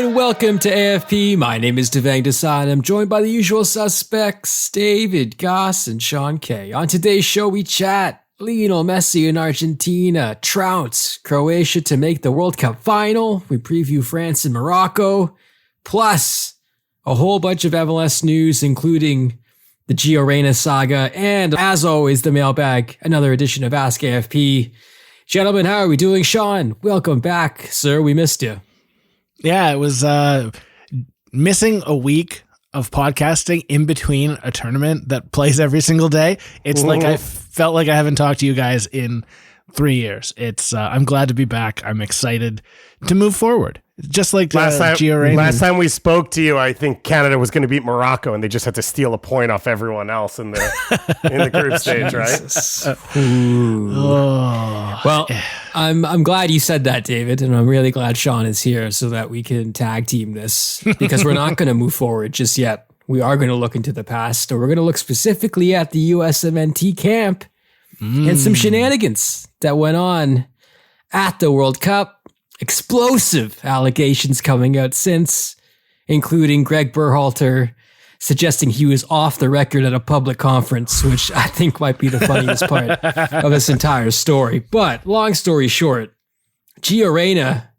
and welcome to AFP. My name is Devang and Sean. I'm joined by the usual suspects, David, Goss, and Sean K. On today's show, we chat Lionel Messi and Argentina, trounce Croatia to make the World Cup final. We preview France and Morocco, plus a whole bunch of MLS news, including the Gio Reyna saga, and as always, the mailbag, another edition of Ask AFP. Gentlemen, how are we doing? Sean, welcome back, sir. We missed you. Yeah, it was missing a week of podcasting in between a tournament that plays every single day. It's like I felt like I haven't talked to you guys in 3 years. It's I'm glad to be back. I'm excited to move forward. Just like Gio Reyna. Last time we spoke to you, I think Canada was going to beat Morocco, and they just had to steal a point off everyone else in the group stage, right? Well, I'm glad you said that, David, and I'm really glad Sean is here so that we can tag team this, because we're not going to move forward just yet. We are going to look into the past, or we're going to look specifically at the USMNT camp and some shenanigans that went on at the World Cup. Explosive allegations coming out since, including Greg Berhalter suggesting he was off the record at a public conference, which I think might be the funniest part of this entire story. But long story short, Gio Reyna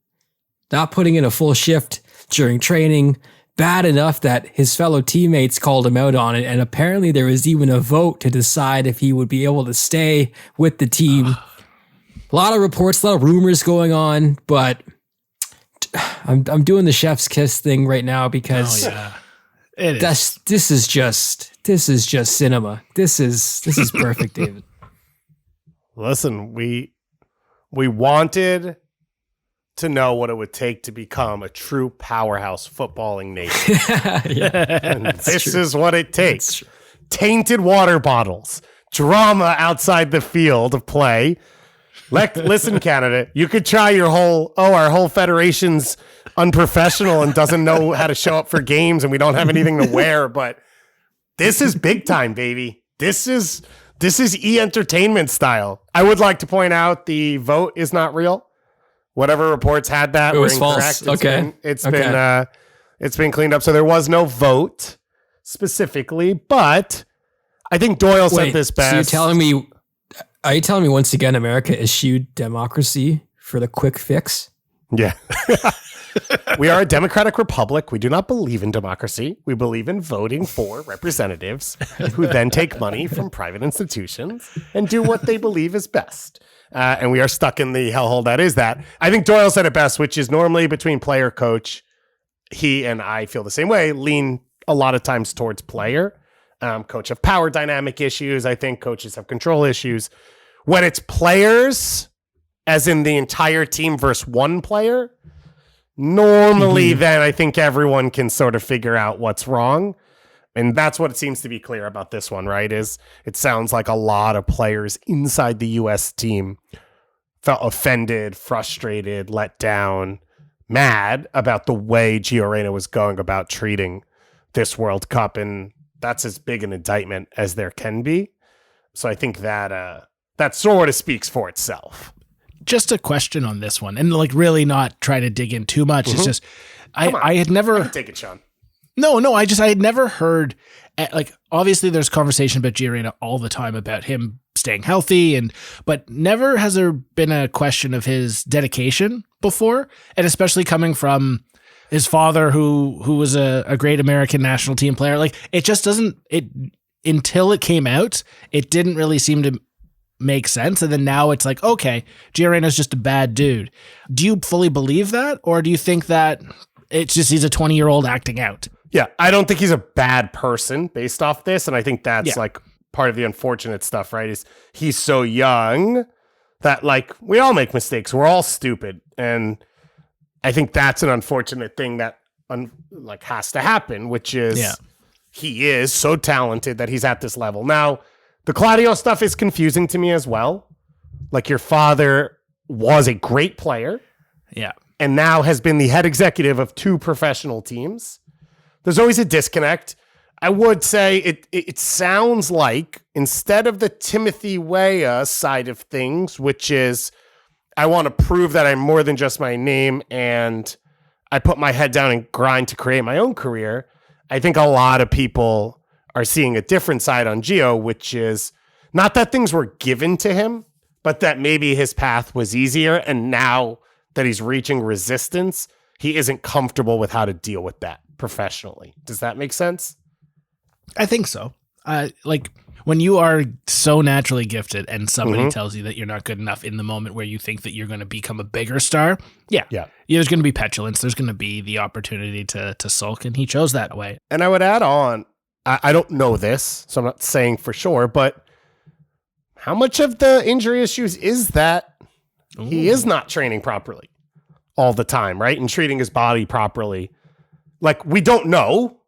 not putting in a full shift during training, bad enough that his fellow teammates called him out on it. And apparently there was even a vote to decide if he would be able to stay with the team. A lot of reports, a lot of rumors going on, but I'm doing the chef's kiss thing right now because this is just cinema. This is perfect, David. Listen, we wanted to know what it would take to become a true powerhouse footballing nation. And this is what it takes. Tainted water bottles, drama outside the field of play. Listen, Canada, you could try our whole federation's unprofessional and doesn't know how to show up for games and we don't have anything to wear, but this is big time, baby. This is e-entertainment style. I would like to point out the vote is not real. Whatever reports had that were incorrect. False. It's been cleaned up. So there was no vote specifically, but I think Doyle said this best. So are you telling me once again America eschewed democracy for the quick fix? Yeah. We are a democratic republic. We do not believe in democracy. We believe in voting for representatives who then take money from private institutions and do what they believe is best. And we are stuck in the hellhole that is that. I think Doyle said it best, which is normally between player coach. He and I feel the same way, lean a lot of times towards player. Coach have power dynamic issues. I think coaches have control issues. When it's players, as in the entire team versus one player, normally then I think everyone can sort of figure out what's wrong. And that's what it seems to be clear about this one, right? Is it sounds like a lot of players inside the U.S. team felt offended, frustrated, let down, mad about the way Gio Reyna was going about treating this World Cup. And that's as big an indictment as there can be. So I think that that sort of speaks for itself. Just a question on this one, and like really not try to dig in too much. It's just I had never I can take it, Sean. No, I had never heard, like, obviously there's conversation about Gio Reyna all the time about him staying healthy, but never has there been a question of his dedication before, and especially coming from his father, who was a great American national team player. Like, it just doesn't, until it came out, it didn't really seem to make sense. And then now it's like, okay, Gio Reyna's just a bad dude. Do you fully believe that? Or do you think that it's just he's a 20-year-old acting out? Yeah, I don't think he's a bad person based off this. And I think that's like part of the unfortunate stuff, right? Is he's so young that, like, we all make mistakes. We're all stupid. And I think that's an unfortunate thing that has to happen, which is he is so talented that he's at this level. Now, the Claudio stuff is confusing to me as well. Like, your father was a great player. Yeah. And now has been the head executive of 2 professional teams. There's always a disconnect. I would say it sounds like, instead of the Timothy Weah side of things, which is, I want to prove that I'm more than just my name and I put my head down and grind to create my own career. I think a lot of people are seeing a different side on Gio, which is not that things were given to him, but that maybe his path was easier. And now that he's reaching resistance, he isn't comfortable with how to deal with that professionally. Does that make sense? I think so. Like when you are so naturally gifted and somebody tells you that you're not good enough in the moment where you think that you're going to become a bigger star. Yeah. There's going to be petulance. There's going to be the opportunity to sulk. And he chose that way. And I would add on, I don't know this, so I'm not saying for sure, but how much of the injury issues is that he is not training properly all the time, right? And treating his body properly. Like, we don't know.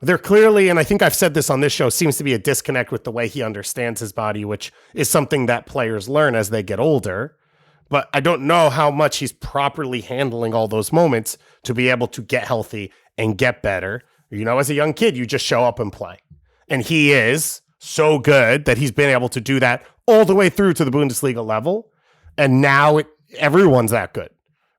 There clearly, and I think I've said this on this show, seems to be a disconnect with the way he understands his body, which is something that players learn as they get older. But I don't know how much he's properly handling all those moments to be able to get healthy and get better. You know, as a young kid, you just show up and play. And he is so good that he's been able to do that all the way through to the Bundesliga level. And now everyone's that good,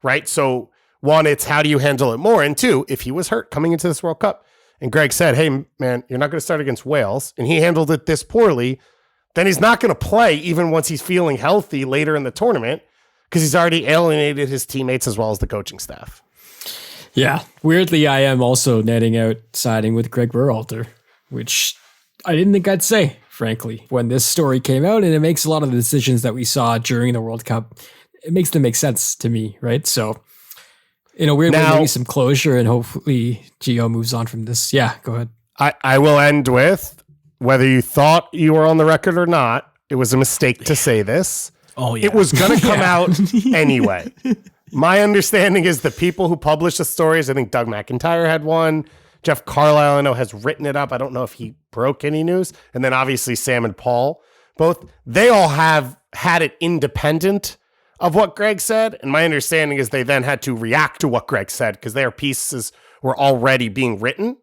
right? So one, it's how do you handle it more? And two, if he was hurt coming into this World Cup and Greg said, hey, man, you're not going to start against Wales, and he handled it this poorly, then he's not going to play even once he's feeling healthy later in the tournament because he's already alienated his teammates as well as the coaching staff. Yeah. Weirdly, I am also netting out siding with Greg Berhalter, which I didn't think I'd say, frankly, when this story came out, and it makes a lot of the decisions that we saw during the World Cup, it makes them make sense to me, right? So in a weird way, maybe some closure, and hopefully Gio moves on from this. Yeah, go ahead. I will end with, whether you thought you were on the record or not, it was a mistake to say this. Oh, yeah. It was going to come out anyway. My understanding is the people who published the stories, I think Doug McIntyre had one. Jeff Carlisle, I know, has written it up. I don't know if he broke any news. And then obviously Sam and Paul, both, they all have had it independent of what Greg said. And my understanding is they then had to react to what Greg said because their pieces were already being written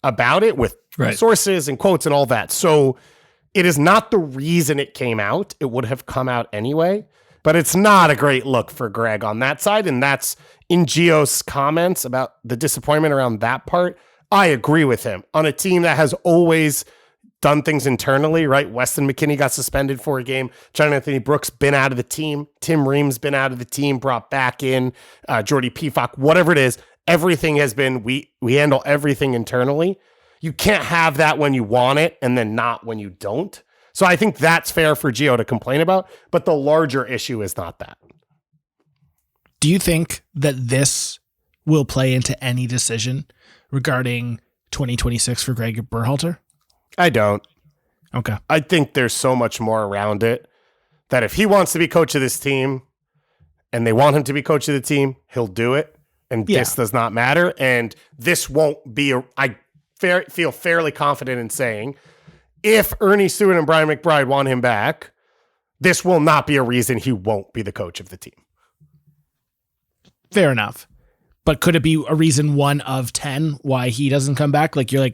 about it with sources and quotes and all that. So it is not the reason it came out. It would have come out anyway. But it's not a great look for Greg on that side. And that's in Gio's comments about the disappointment around that part. I agree with him on a team that has always done things internally, right? Weston McKennie got suspended for a game. John Anthony Brooks been out of the team. Tim Ream's been out of the team, brought back in. Jordy Pifak, whatever it is, everything has been, we handle everything internally. You can't have that when you want it and then not when you don't. So I think that's fair for Gio to complain about, but the larger issue is not that. Do you think that this will play into any decision regarding 2026 for Greg Berhalter? I don't. Okay. I think there's so much more around it that if he wants to be coach of this team and they want him to be coach of the team, he'll do it. And this does not matter. And this won't be, I feel fairly confident in saying, if Ernie Stewart and Brian McBride want him back, this will not be a reason he won't be the coach of the team. Fair enough. But could it be a reason 1 of 10 why he doesn't come back? Like you're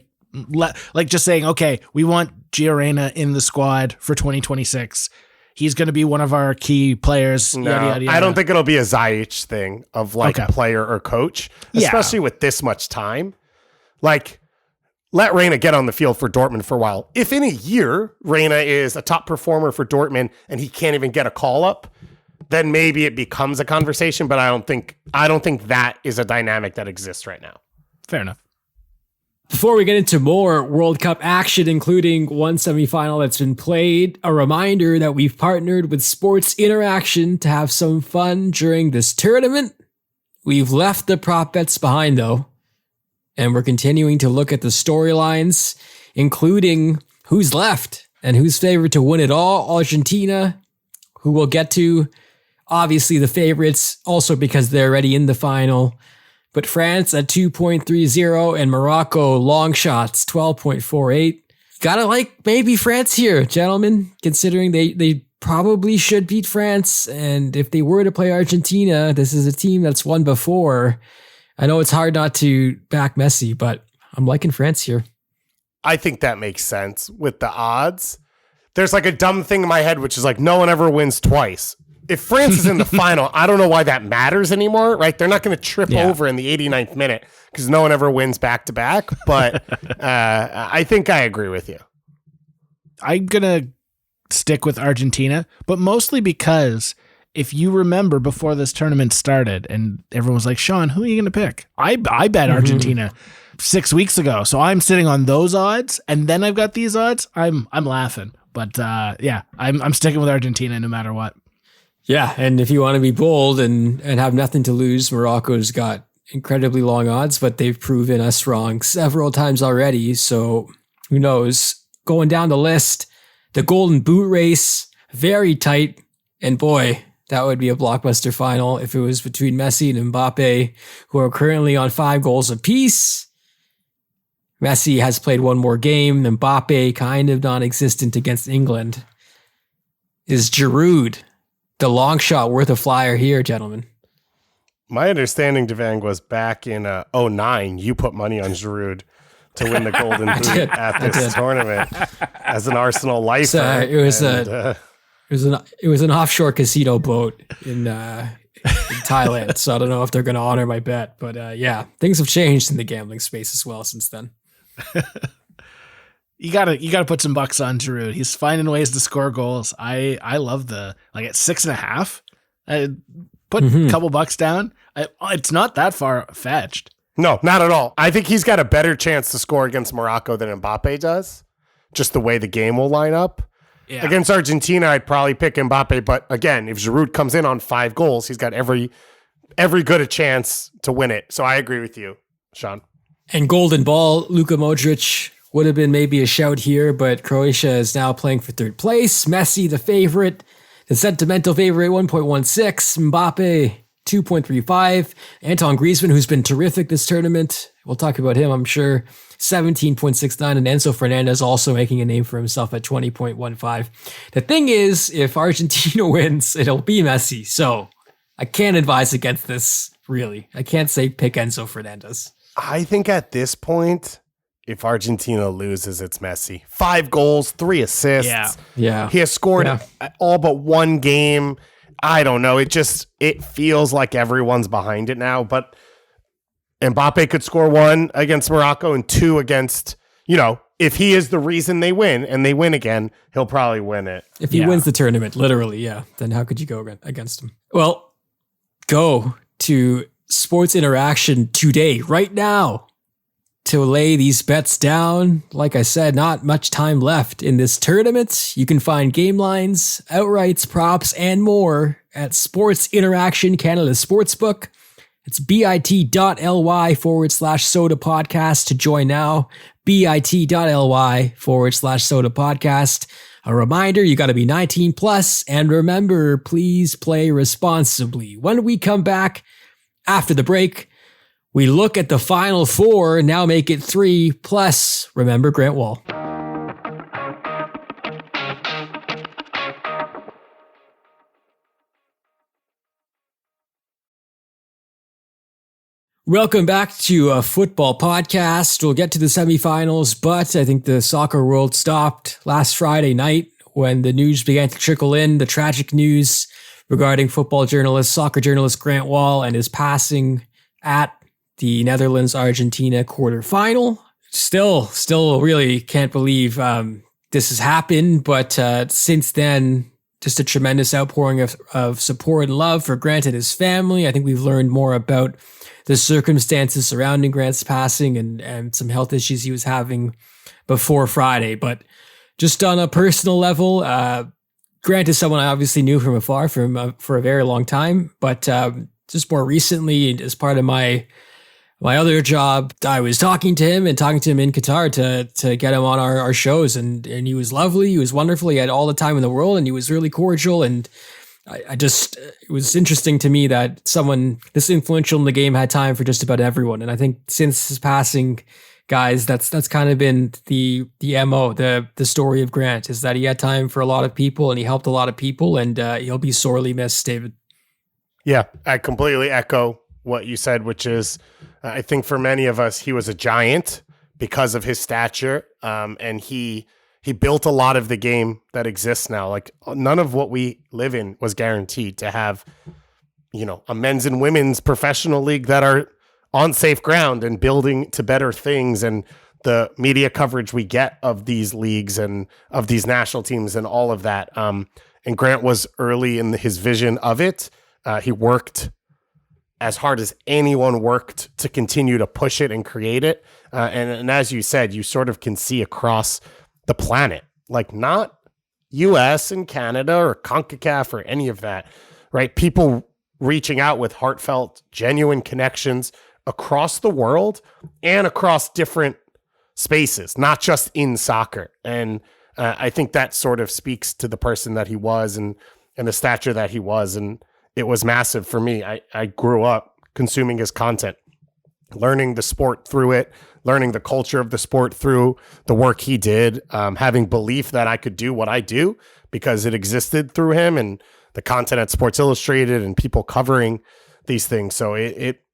like just saying, okay, we want Gio Reyna in the squad for 2026. He's going to be one of our key players. No, yada, yada, yada. I don't think it'll be a Zajic thing of like player or coach, especially with this much time. Like, let Reyna get on the field for Dortmund for a while. If in a year Reyna is a top performer for Dortmund and he can't even get a call up, then maybe it becomes a conversation. But I don't think that is a dynamic that exists right now. Fair enough. Before we get into more World Cup action, including one semifinal that's been played, a reminder that we've partnered with Sports Interaction to have some fun during this tournament. We've left the prop bets behind though, and we're continuing to look at the storylines, including who's left and who's favored to win it all. Argentina, who we'll get to, obviously the favorites, also because they're already in the final. But France at 2.30 and Morocco long shots 12.48. Gotta like maybe France here, gentlemen, considering they probably should beat France. And if they were to play Argentina, this is a team that's won before. I know it's hard not to back Messi, but I'm liking France here. I think that makes sense with the odds. There's like a dumb thing in my head, which is like no one ever wins twice. if France is in the final, I don't know why that matters anymore, right? They're not going to trip over in the 89th minute because no one ever wins back to back. But I think I agree with you. I'm going to stick with Argentina, but mostly because if you remember before this tournament started and everyone was like, Sean, who are you going to pick? I bet Argentina 6 weeks ago. So I'm sitting on those odds and then I've got these odds. I'm laughing. But I'm sticking with Argentina no matter what. Yeah, and if you want to be bold and have nothing to lose, Morocco's got incredibly long odds, but they've proven us wrong several times already. So who knows? Going down the list, the Golden Boot race, very tight. And boy, that would be a blockbuster final if it was between Messi and Mbappe, who are currently on 5 goals apiece. Messi has played one more game. Mbappe kind of non-existent against England. Is Giroud the long shot worth a flyer here, gentlemen? My understanding, Devang, was back in 2009, you put money on Giroud to win the Golden Boot at this tournament as an Arsenal lifer. It was an offshore casino boat in Thailand, so I don't know if they're going to honor my bet. But things have changed in the gambling space as well since then. You gotta put some bucks on Giroud. He's finding ways to score goals. I love at 6.5. I put a couple bucks down. It's not that far fetched. No, not at all. I think he's got a better chance to score against Morocco than Mbappe does. Just the way the game will line up. Yeah. Against Argentina, I'd probably pick Mbappe. But again, if Giroud comes in on 5 goals, he's got every good a chance to win it. So I agree with you, Sean. And Golden Ball, Luka Modric would have been maybe a shout here, but Croatia is now playing for 3rd place. Messi, the favorite, the sentimental favorite, 1.16. Mbappe, 2.35. Anton Griezmann, who's been terrific this tournament. We'll talk about him, I'm sure. 17.69. And Enzo Fernandez also making a name for himself at 20.15. The thing is, if Argentina wins, it'll be Messi. So I can't advise against this, really. I can't say pick Enzo Fernandez. I think at this point, if Argentina loses, it's Messi. 5 goals, 3 assists. Yeah. He has scored all but 1 game. I don't know. It feels like everyone's behind it now. But Mbappe could score 1 against Morocco and 2 against, if he is the reason they win and they win again, he'll probably win it. If he wins the tournament, literally, then how could you go against him? Well, go to Sports Interaction today, right now, to lay these bets down. Like I said, not much time left in this tournament. You can find game lines, outrights, props, and more at Sports Interaction Canada Sportsbook. It's bit.ly/soda podcast to join now. bit.ly/soda podcast. A reminder, you got to be 19 plus. And remember, please play responsibly. When we come back after the break, we look at the final 4, now make it 3, plus remember Grant Wall. Welcome back to a football podcast. We'll get to the semifinals, but I think the soccer world stopped last Friday night when the news began to trickle in, the tragic news regarding soccer journalist Grant Wall and his passing at the Netherlands-Argentina quarterfinal. Still really can't believe this has happened, but since then, just a tremendous outpouring of support and love for Grant and his family. I think we've learned more about the circumstances surrounding Grant's passing and some health issues he was having before Friday. But just on a personal level, Grant is someone I obviously knew from afar for a very long time, but just more recently, as part of my other job, I was talking to him in Qatar to get him on our shows, and he was lovely, he was wonderful, he had all the time in the world, and he was really cordial, and it was interesting to me that someone this influential in the game had time for just about everyone. And I think since his passing, guys, that's kind of been the MO, the story of Grant, is that he had time for a lot of people and he helped a lot of people, and he'll be sorely missed, David. Yeah, I completely echo what you said, which is I think for many of us, he was a giant because of his stature. And he he built a lot of the game that exists now. Like none of what we live in was guaranteed to have, a men's and women's professional league that are on safe ground and building to better things, and the media coverage we get of these leagues and of these national teams and all of that. And Grant was early in his vision of it. He worked as hard as anyone worked to continue to push it and create it. And as you said, you sort of can see across the planet, like not US and Canada or CONCACAF or any of that, right? People reaching out with heartfelt, genuine connections across the world and across different spaces, not just in soccer. And I think that sort of speaks to the person that he was and the stature that he was. And it was massive for me. I grew up consuming his content, learning the sport through it, learning the culture of the sport through the work he did, having belief that I could do what I do because it existed through him and the content at Sports Illustrated and people covering these things. So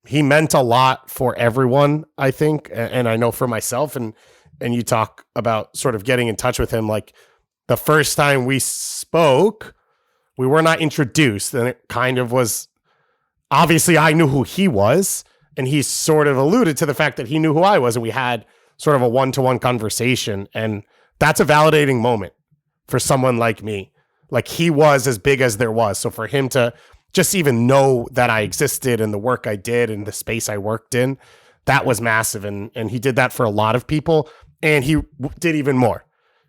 he meant a lot for everyone, I think. And I know for myself, and you talk about sort of getting in touch with him. Like the first time we spoke, we were not introduced, and it kind of was, obviously I knew who he was, and he sort of alluded to the fact that he knew who I was, and we had sort of a one-to-one conversation. And that's a validating moment for someone like me. Like he was as big as there was. So for him to just even know that I existed and the work I did and the space I worked in, that was massive. And he did that for a lot of people, and he did even more.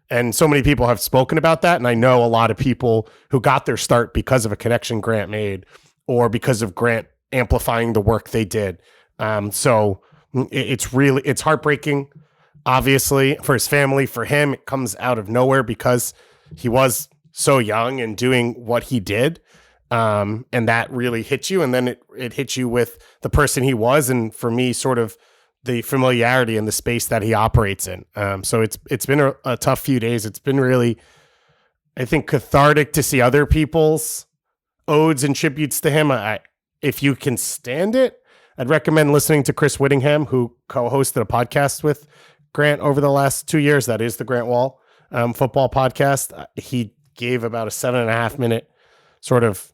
And so many people have spoken about that. And I know a lot of people who got their start because of a connection Grant made or because of Grant amplifying the work they did. So it's heartbreaking, obviously, for his family. For him, it comes out of nowhere because he was so young and doing what he did. And that really hit you. And then it hit you with the person he was. And for me, sort of the familiarity and the space that he operates in. So it's been a tough few days. It's been really, I think, cathartic to see other people's odes and tributes to him. If you can stand it, I'd recommend listening to Chris Whittingham, who co-hosted a podcast with Grant over the last 2 years. That is the Grant Wall football podcast. He gave about a 7.5 minute sort of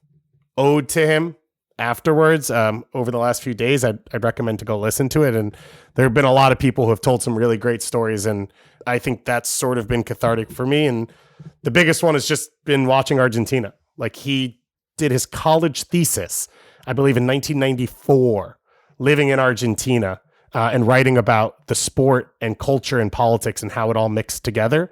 ode to him afterwards over the last few days. I'd recommend to go listen to it. And there have been a lot of people who have told some really great stories. And I think that's sort of been cathartic for me. And the biggest one has just been watching Argentina. Like he did his college thesis, I believe in 1994, living in Argentina and writing about the sport and culture and politics and how it all mixed together.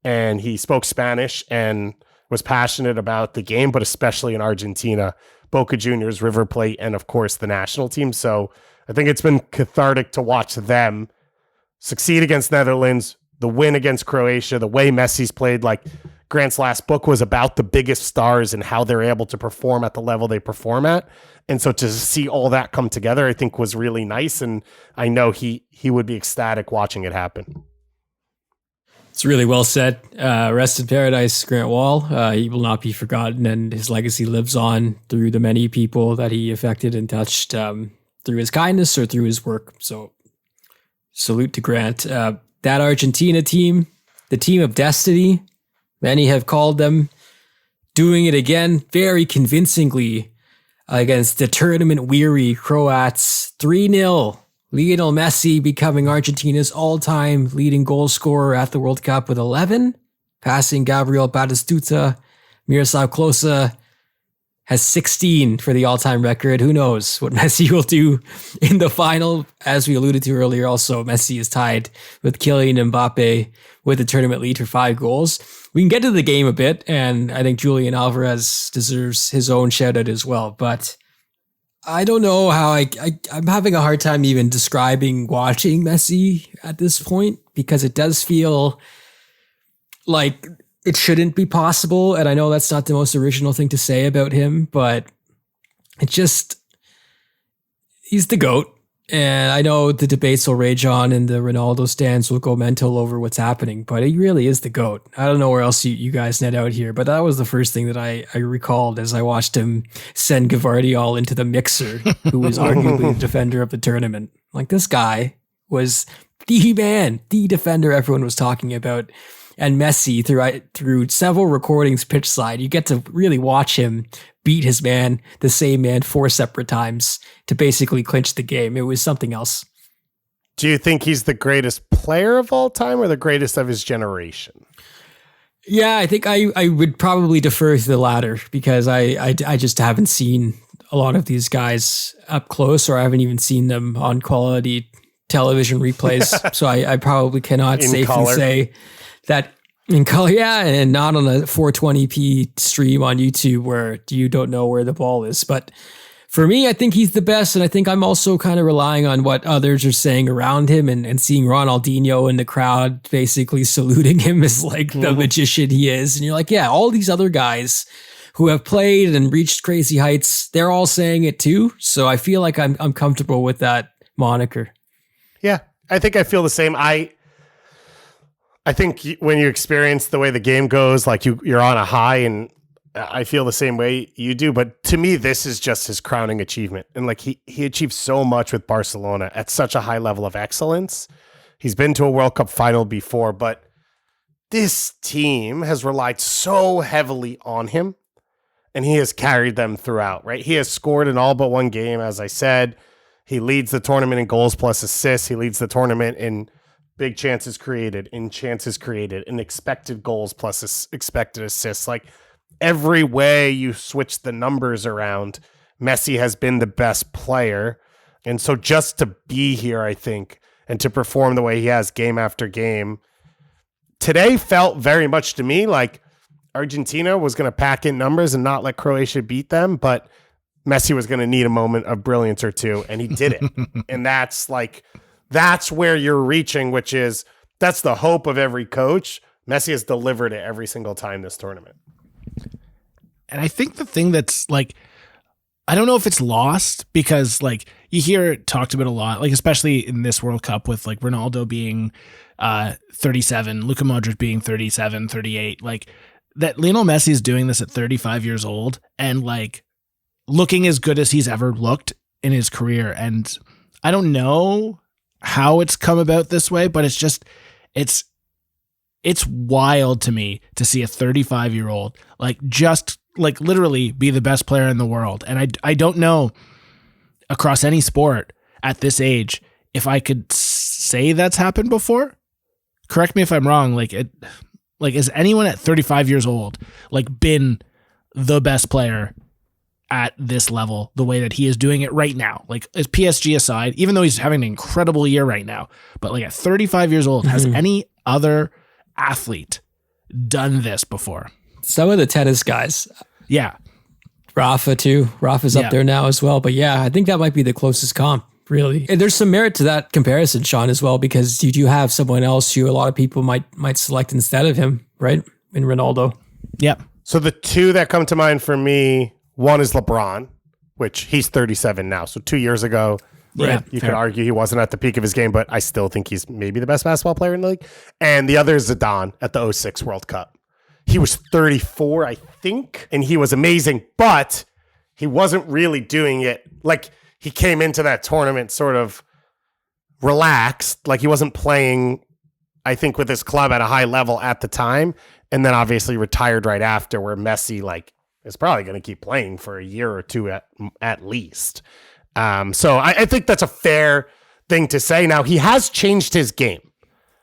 And he spoke Spanish and was passionate about the game, but especially in Argentina, Boca Juniors, River Plate, and of course the national team. So I think it's been cathartic to watch them succeed against Netherlands, the win against Croatia, the way Messi's played. Like Grant's last book was about the biggest stars and how they're able to perform at the level they perform at. And so to see all that come together, I think was really nice. And I know he would be ecstatic watching it happen. It's really well said. Rest in paradise, Grant Wall. He will not be forgotten, and his legacy lives on through the many people that he affected and touched through his kindness or through his work. So salute to Grant. That Argentina team, the team of destiny, many have called them, doing it again very convincingly against the tournament-weary Croats. 3-0. Lionel Messi becoming Argentina's all-time leading goal scorer at the World Cup with 11, passing Gabriel Batistuta. Miroslav Klose has 16 for the all-time record. Who knows what Messi will do in the final? As we alluded to earlier, also, Messi is tied with Kylian Mbappe with the tournament lead for 5 goals. We can get to the game a bit, and I think Julian Alvarez deserves his own shout-out as well, but I don't know how I'm having a hard time even describing watching Messi at this point, because it does feel like it shouldn't be possible. And I know that's not the most original thing to say about him, but it just, he's the GOAT. And I know the debates will rage on and the Ronaldo stands will go mental over what's happening, but he really is the GOAT. I don't know where else you guys net out here, but that was the first thing that I recalled as I watched him send Gvardiol into the mixer, who was arguably the defender of the tournament. Like, this guy was the man, the defender everyone was talking about and Messi through several recordings pitch side. You get to really watch him beat the same man 4 separate times to basically clinch the game. It was something else. Do you think he's the greatest player of all time or the greatest of his generation? Yeah, I think I would probably defer to the latter because I just haven't seen a lot of these guys up close, or I haven't even seen them on quality television replays. So I probably cannot safely say that in color. Yeah, and not on a 420p stream on YouTube where you don't know where the ball is. But for me, I think he's the best. And I think I'm also kind of relying on what others are saying around him and seeing Ronaldinho in the crowd basically saluting him as like the magician he is. And you're like, yeah, all these other guys who have played and reached crazy heights, they're all saying it too. So I feel like I'm comfortable with that moniker. Yeah, I think I feel the same. I think when you experience the way the game goes, like you're on a high, and I feel the same way you do. But to me, this is just his crowning achievement. And like he achieved so much with Barcelona at such a high level of excellence. He's been to a World Cup final before, but this team has relied so heavily on him, and he has carried them throughout, right? He has scored in all but one game, as I said. He leads the tournament in goals plus assists. He leads the tournament in big chances created, in expected goals plus expected assists. Like every way you switch the numbers around, Messi has been the best player. And so just to be here, I think, and to perform the way he has game after game, today felt very much to me like Argentina was going to pack in numbers and not let Croatia beat them, but Messi was going to need a moment of brilliance or two, and he did it. And that's where you're reaching, which is, that's the hope of every coach. Messi has delivered it every single time this tournament. And I think the thing that's like, I don't know if it's lost because like you hear it talked about a lot, like especially in this World Cup with like Ronaldo being 37, Luka Modric being 37, 38, like that Lionel Messi is doing this at 35 years old and like looking as good as he's ever looked in his career. And I don't know how it's come about this way, but it's just, it's wild to me to see a 35-year-old like just like literally be the best player in the world. And I don't know across any sport at this age if I could say that's happened before. Correct me if I'm wrong. Like has anyone at 35 years old like been the best player at this level the way that he is doing it right now? Like as PSG aside, even though he's having an incredible year right now, but like at 35 years old, has any other athlete done this before? Some of the tennis guys. Yeah. Rafa too. Rafa's up there now as well. But yeah, I think that might be the closest comp, really. And there's some merit to that comparison, Sean, as well, because you do have someone else who a lot of people might select instead of him, right? In Ronaldo. Yep. So the two that come to mind for me, one is LeBron, which he's 37 now. So 2 years ago, yeah, you could argue he wasn't at the peak of his game, but I still think he's maybe the best basketball player in the league. And the other is Zidane at the 2006 World Cup. He was 34, I think, and he was amazing, but he wasn't really doing it. Like, he came into that tournament sort of relaxed. Like, he wasn't playing, I think, with his club at a high level at the time, and then obviously retired right after, where Messi, like, is probably going to keep playing for a year or two at least. So I think that's a fair thing to say. Now, he has changed his game.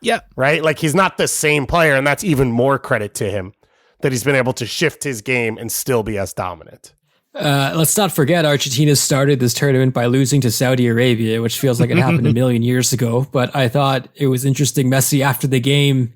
Yeah. Right? Like, he's not the same player, and that's even more credit to him that he's been able to shift his game and still be as dominant. Let's not forget Argentina started this tournament by losing to Saudi Arabia, which feels like it happened a million years ago. But I thought it was interesting. Messi, after the game,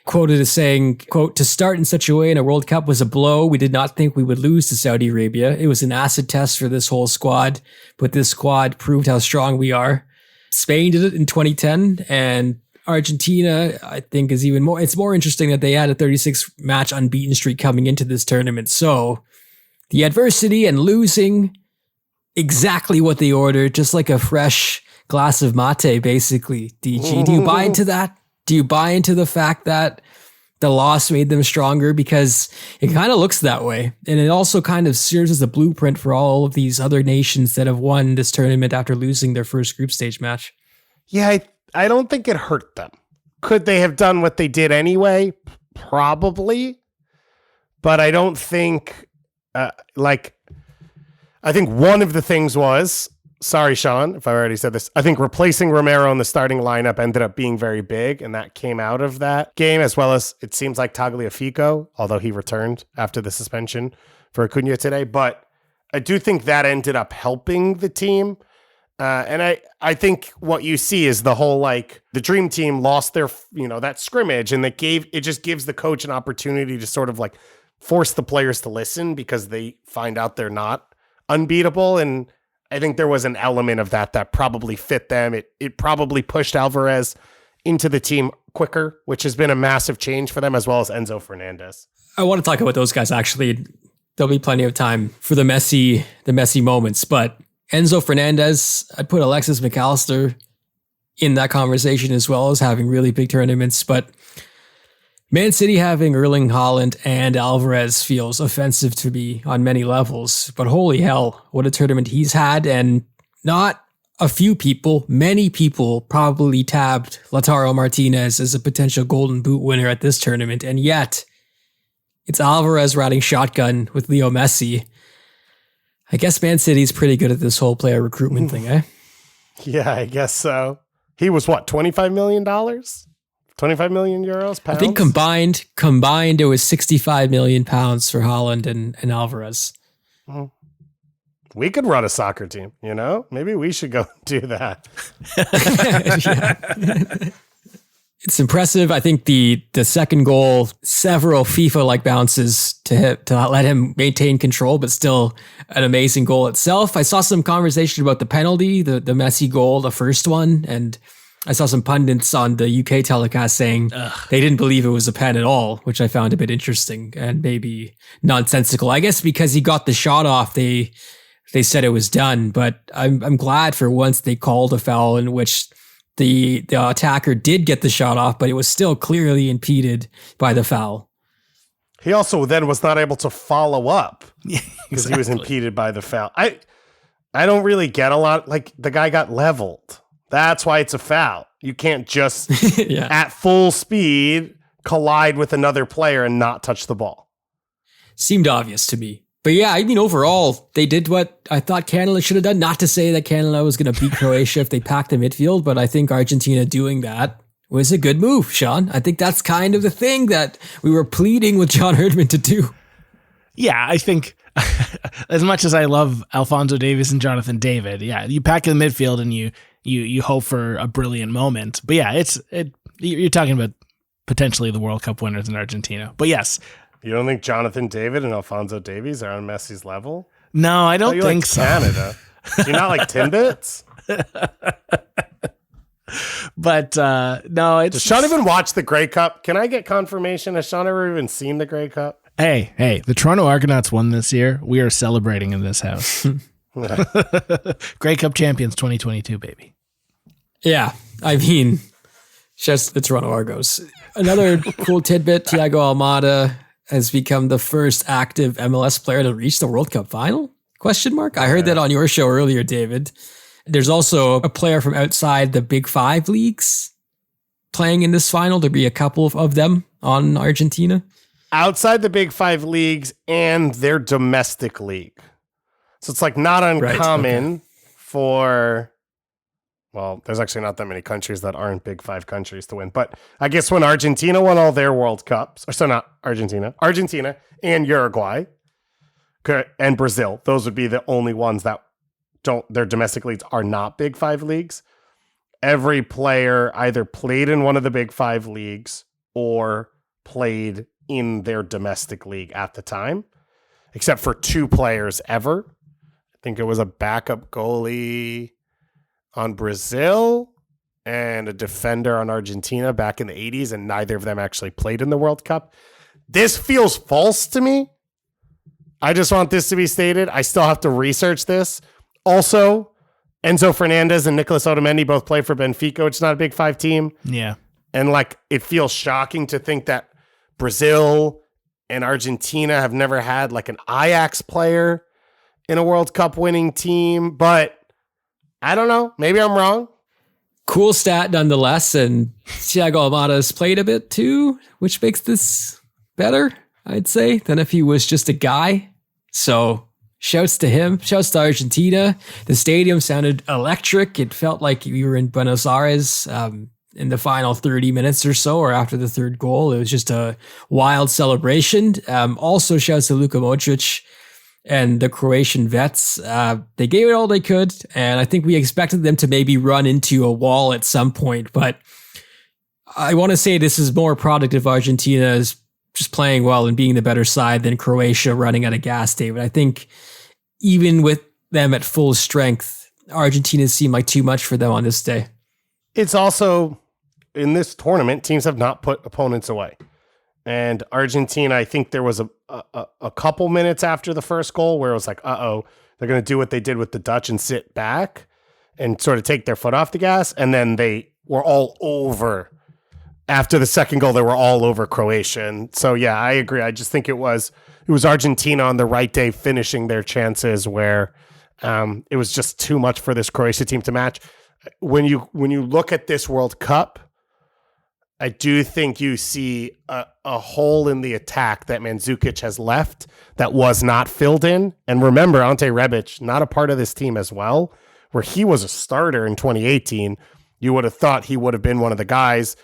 quoted as saying, quote, "To start in such a way in a World Cup was a blow. We did not think we would lose to Saudi Arabia. It was an acid test for this whole squad, but this squad proved how strong we are." Spain did it in 2010, and Argentina, I think, is even more. It's more interesting that they had a 36-match unbeaten streak coming into this tournament. So the adversity and losing exactly what they ordered, just like a fresh glass of mate, basically. DG, do you buy into that? Do you buy into the fact that the loss made them stronger? Because it kind of looks that way. And it also kind of serves as a blueprint for all of these other nations that have won this tournament after losing their first group stage match. Yeah, I don't think it hurt them. Could they have done what they did anyway? Probably. But I don't think, I think one of the things was, sorry, Sean, if I already said this, I think replacing Romero in the starting lineup ended up being very big, and that came out of that game, as well as it seems like Tagliafico, although he returned after the suspension for Acuna today. But I do think that ended up helping the team. And I think what you see is the whole, like, the dream team lost their, that scrimmage, and it just gives the coach an opportunity to sort of like force the players to listen because they find out they're not unbeatable. And I think there was an element of that probably fit them. It probably pushed Alvarez into the team quicker, which has been a massive change for them, as well as Enzo Fernandez. I want to talk about those guys. Actually, there'll be plenty of time for the messy moments, but Enzo Fernandez, I'd put Alexis McAllister in that conversation as well as having really big tournaments. But Man City having Erling Haaland and Alvarez feels offensive to me on many levels. But holy hell, what a tournament he's had. And not a few people, many people probably tabbed Lautaro Martinez as a potential Golden Boot winner at this tournament. And yet, it's Alvarez riding shotgun with Leo Messi. I guess Man City's pretty good at this whole player recruitment thing, eh? Yeah, I guess so. He was what, $25 million? 25 million euros, pounds? I think combined, it was 65 million pounds for Haaland and Alvarez. We could run a soccer team, Maybe we should go do that. Yeah. It's impressive. I think the second goal, several FIFA-like bounces to let him maintain control, but still an amazing goal itself. I saw some conversation about the penalty, the Messi goal, the first one, and I saw some pundits on the UK telecast saying they didn't believe it was a pen at all, which I found a bit interesting and maybe nonsensical. I guess because he got the shot off, they said it was done, but I'm glad for once they called a foul in which the attacker did get the shot off, but it was still clearly impeded by the foul. He also then was not able to follow up because Exactly. he was impeded by the foul. I don't really get a lot. Like, the guy got leveled. That's why it's a foul. You can't just at full speed collide with another player and not touch the ball. Seemed obvious to me. But yeah, I mean, overall, they did what I thought Canada should have done. Not to say that Canada was going to beat Croatia if they packed the midfield, but I think Argentina doing that was a good move, Sean. I think that's kind of the thing that we were pleading with John Herdman to do. Yeah, I think as much as I love Alphonso Davies and Jonathan David, you pack in the midfield and you hope for a brilliant moment. But yeah, you're talking about potentially the World Cup winners in Argentina. But yes. You don't think Jonathan David and Alphonso Davies are on Messi's level? No, I don't think so. Canada. Do you not like Timbits? But no, it's... Does Sean even watch the Grey Cup? Can I get confirmation? Has Sean ever even seen the Grey Cup? Hey, the Toronto Argonauts won this year. We are celebrating in this house. Grey Cup champions 2022, baby. Yeah, I mean, just the Toronto Argos. Another cool tidbit, Thiago Almada has become the first active MLS player to reach the World Cup final? ? I heard that on your show earlier, David. There's also a player from outside the Big Five leagues playing in this final. There'll be a couple of them on Argentina. Outside the Big Five leagues and their domestic league. So it's like not uncommon for... Well, there's actually not that many countries that aren't Big Five countries to win. But I guess when Argentina won all their World Cups, not Argentina and Uruguay and Brazil, those would be the only ones that their domestic leagues are not Big Five leagues. Every player either played in one of the Big Five leagues or played in their domestic league at the time, except for two players ever. I think it was a backup goalie on Brazil and a defender on Argentina back in the 80s, and neither of them actually played in the World Cup. This feels false to me. I just want this to be stated. I still have to research this. Also, Enzo Fernandez and Nicolas Otamendi both play for Benfica, which is not a Big Five team. Yeah. And it feels shocking to think that Brazil and Argentina have never had an Ajax player in a World Cup winning team, but I don't know. Maybe I'm wrong. Cool stat nonetheless. And Thiago Almada's played a bit too, which makes this better, I'd say, than if he was just a guy. So shouts to him. Shouts to Argentina. The stadium sounded electric. It felt like we were in Buenos Aires in the final 30 minutes or so, or after the third goal. It was just a wild celebration. Also shouts to Luka Modric and the Croatian vets. They gave it all they could, and I think we expected them to maybe run into a wall at some point, but I want to say this is more a product of Argentina's just playing well and being the better side than Croatia running out of gas, David. I think even with them at full strength, Argentina seemed like too much for them on this day. It's also, in this tournament, teams have not put opponents away. And Argentina, I think there was a couple minutes after the first goal where it was like, they're going to do what they did with the Dutch and sit back and sort of take their foot off the gas. And then they were all over. After the second goal, they were all over Croatia. And so, yeah, I agree. I just think it was Argentina on the right day finishing their chances where it was just too much for this Croatia team to match. When you look at this World Cup, I do think you see a hole in the attack that Mandzukic has left that was not filled in. And remember, Ante Rebic, not a part of this team as well, where he was a starter in 2018. You would have thought he would have been one of the guys,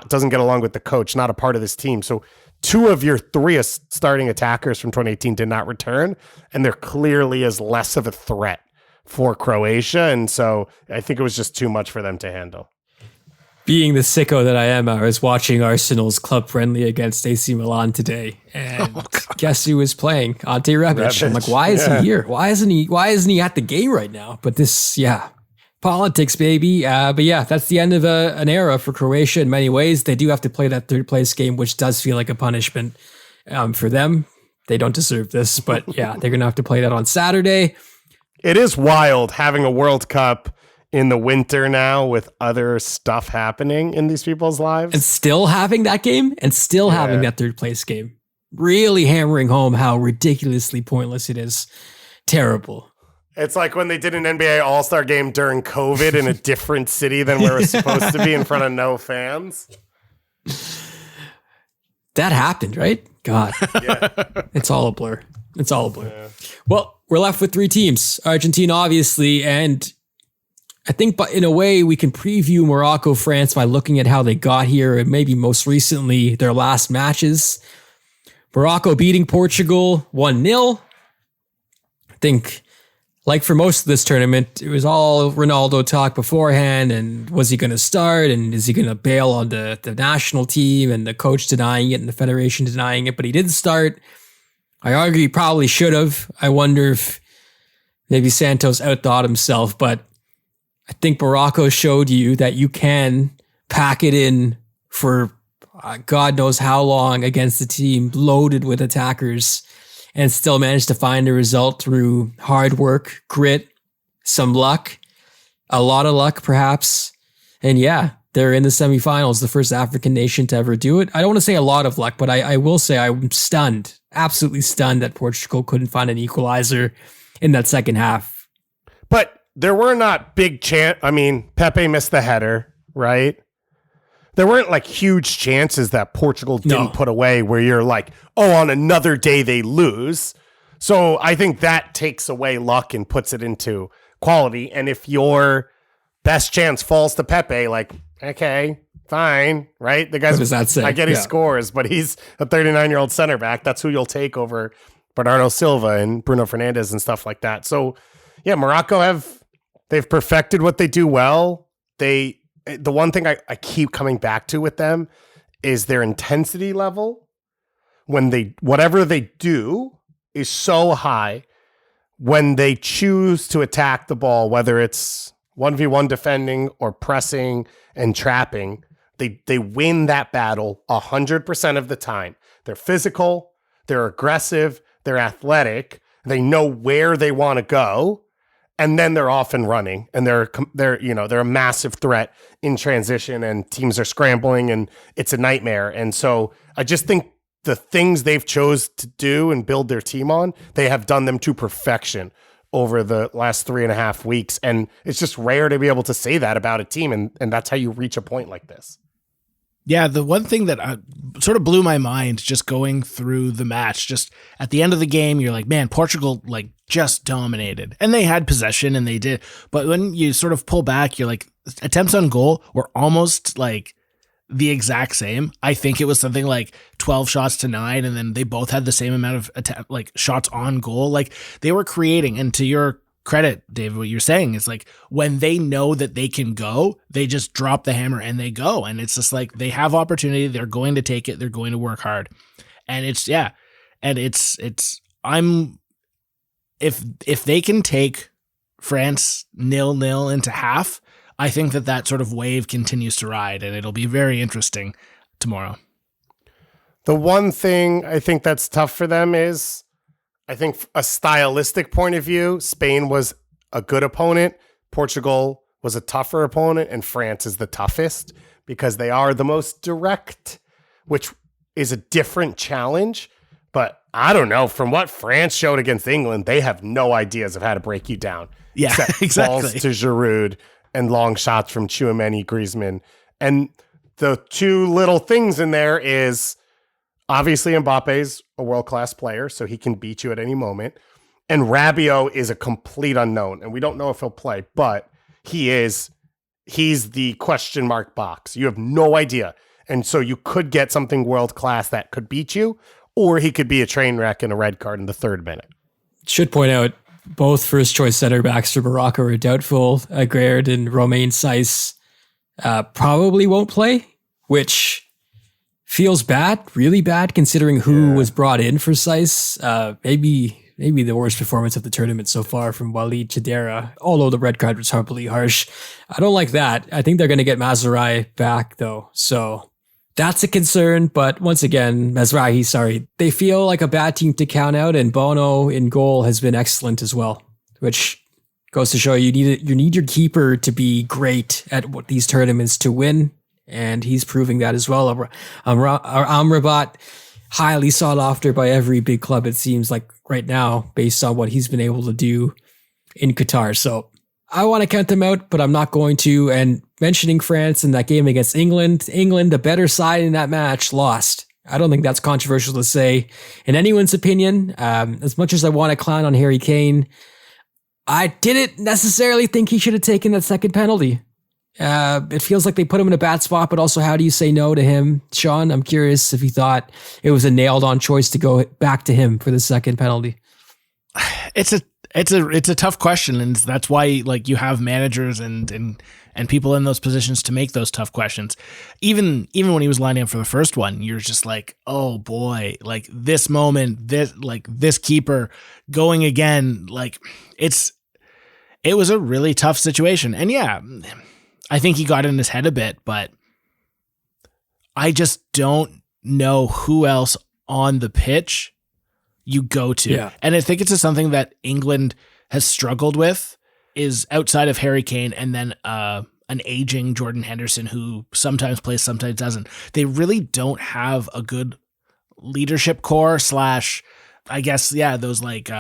doesn't get along with the coach, not a part of this team. So 2 of your 3 starting attackers from 2018 did not return, and there clearly is less of a threat for Croatia. And so I think it was just too much for them to handle. Being the sicko that I am, I was watching Arsenal's club friendly against AC Milan today, and guess who was playing? Ante Rebic. I'm like, why is he here? Why isn't he at the game right now? But this, politics, baby. But yeah, that's the end of an era for Croatia in many ways. They do have to play that third place game, which does feel like a punishment for them. They don't deserve this, but yeah, they're going to have to play that on Saturday. It is wild having a World Cup in the winter now with other stuff happening in these people's lives. And still having that game and still having that third place game. Really hammering home how ridiculously pointless it is. Terrible. It's like when they did an NBA All-Star game during COVID in a different city than where it was supposed to be in front of no fans. That happened, right? God. Yeah. It's all a blur. Yeah. Well, we're left with 3 teams. Argentina, obviously, and I think but in a way we can preview Morocco, France by looking at how they got here and maybe most recently their last matches. Morocco beating Portugal 1-0. I think, like for most of this tournament, it was all Ronaldo talk beforehand, and was he going to start, and is he going to bail on the national team, and the coach denying it and the federation denying it, but he didn't start. I argue he probably should have. I wonder if maybe Santos outthought himself, but I think Morocco showed you that you can pack it in for God knows how long against a team loaded with attackers and still manage to find a result through hard work, grit, some luck, a lot of luck perhaps. And yeah, they're in the semifinals, the first African nation to ever do it. I don't want to say a lot of luck, but I will say I'm stunned, absolutely stunned that Portugal couldn't find an equalizer in that second half. But there were not big Pepe missed the header, right? There weren't like huge chances that Portugal didn't put away where you're like, on another day they lose. So I think that takes away luck and puts it into quality. And if your best chance falls to Pepe, like, okay, fine, right? The guy's, what does that say? I get he scores, but he's a 39-year-old center back. That's who you'll take over Bernardo Silva and Bruno Fernandes and stuff like that. So yeah, Morocco they've perfected what they do well. The one thing I keep coming back to with them is their intensity level. Whatever they do is so high when they choose to attack the ball, whether it's 1v1 defending or pressing and trapping, they win that battle 100% of the time. They're physical, they're aggressive, they're athletic, they know where they want to go. And then they're off and running, and they're a massive threat in transition, and teams are scrambling, and it's a nightmare. And so I just think the things they've chose to do and build their team on, they have done them to perfection over the last 3.5 weeks. And it's just rare to be able to say that about a team. And that's how you reach a point like this. Yeah, the one thing that sort of blew my mind just going through the match, just at the end of the game, you're like, man, Portugal like just dominated. And they had possession and they did. But when you sort of pull back, you're like, attempts on goal were almost like the exact same. I think it was something like 12 shots to 9, and then they both had the same amount of shots on goal. Like they were creating, and to your credit, David, what you're saying is like when they know that they can go, they just drop the hammer and they go. And it's just like they have opportunity, they're going to take it, they're going to work hard. And if they can take France 0-0 into half, I think that sort of wave continues to ride, and it'll be very interesting tomorrow. The one thing I think that's tough for them is, I think a stylistic point of view, Spain was a good opponent, Portugal was a tougher opponent, and France is the toughest because they are the most direct, which is a different challenge. But I don't know, from what France showed against England, they have no ideas of how to break you down. Yeah, exactly. Balls to Giroud and long shots from Tchouaméni, Griezmann. And the two little things in there is obviously Mbappe's a world-class player, so he can beat you at any moment. And Rabiot is a complete unknown, and we don't know if he'll play, but he's the question mark box. You have no idea. And so you could get something world-class that could beat you, or he could be a train wreck and a red card in the 3rd minute. Should point out, both first choice center backs for Morocco are doubtful. Aguerd and Romain Saiss probably won't play, which feels bad, really bad, considering who was brought in for Saiss. Maybe the worst performance of the tournament so far from Walid Chedera, although the red card was probably harsh. I don't like that. I think they're going to get Mazraoui back, though. So that's a concern. But once again, Mazraoui, sorry, they feel like a bad team to count out, and Bono in goal has been excellent as well, which goes to show you need your keeper to be great at what these tournaments to win, and he's proving that as well. Amrabat, highly sought after by every big club, it seems like right now, based on what he's been able to do in Qatar. So I want to count them out, but I'm not going to. And mentioning France in that game against England, the better side in that match, lost. I don't think that's controversial to say in anyone's opinion. As much as I want to clown on Harry Kane, I didn't necessarily think he should have taken that second penalty. It feels like they put him in a bad spot, but also how do you say no to him? Sean, I'm curious if you thought it was a nailed on choice to go back to him for the second penalty. It's a tough question, and that's why like you have managers and people in those positions to make those tough questions. Even when he was lining up for the first one, you're just like, oh boy, like this moment, this keeper going again, like it was a really tough situation. And yeah, I think he got in his head a bit, but I just don't know who else on the pitch you go to. Yeah. And I think it's just something that England has struggled with, is outside of Harry Kane and then an aging Jordan Henderson who sometimes plays, sometimes doesn't. They really don't have a good leadership core / I guess, yeah, those like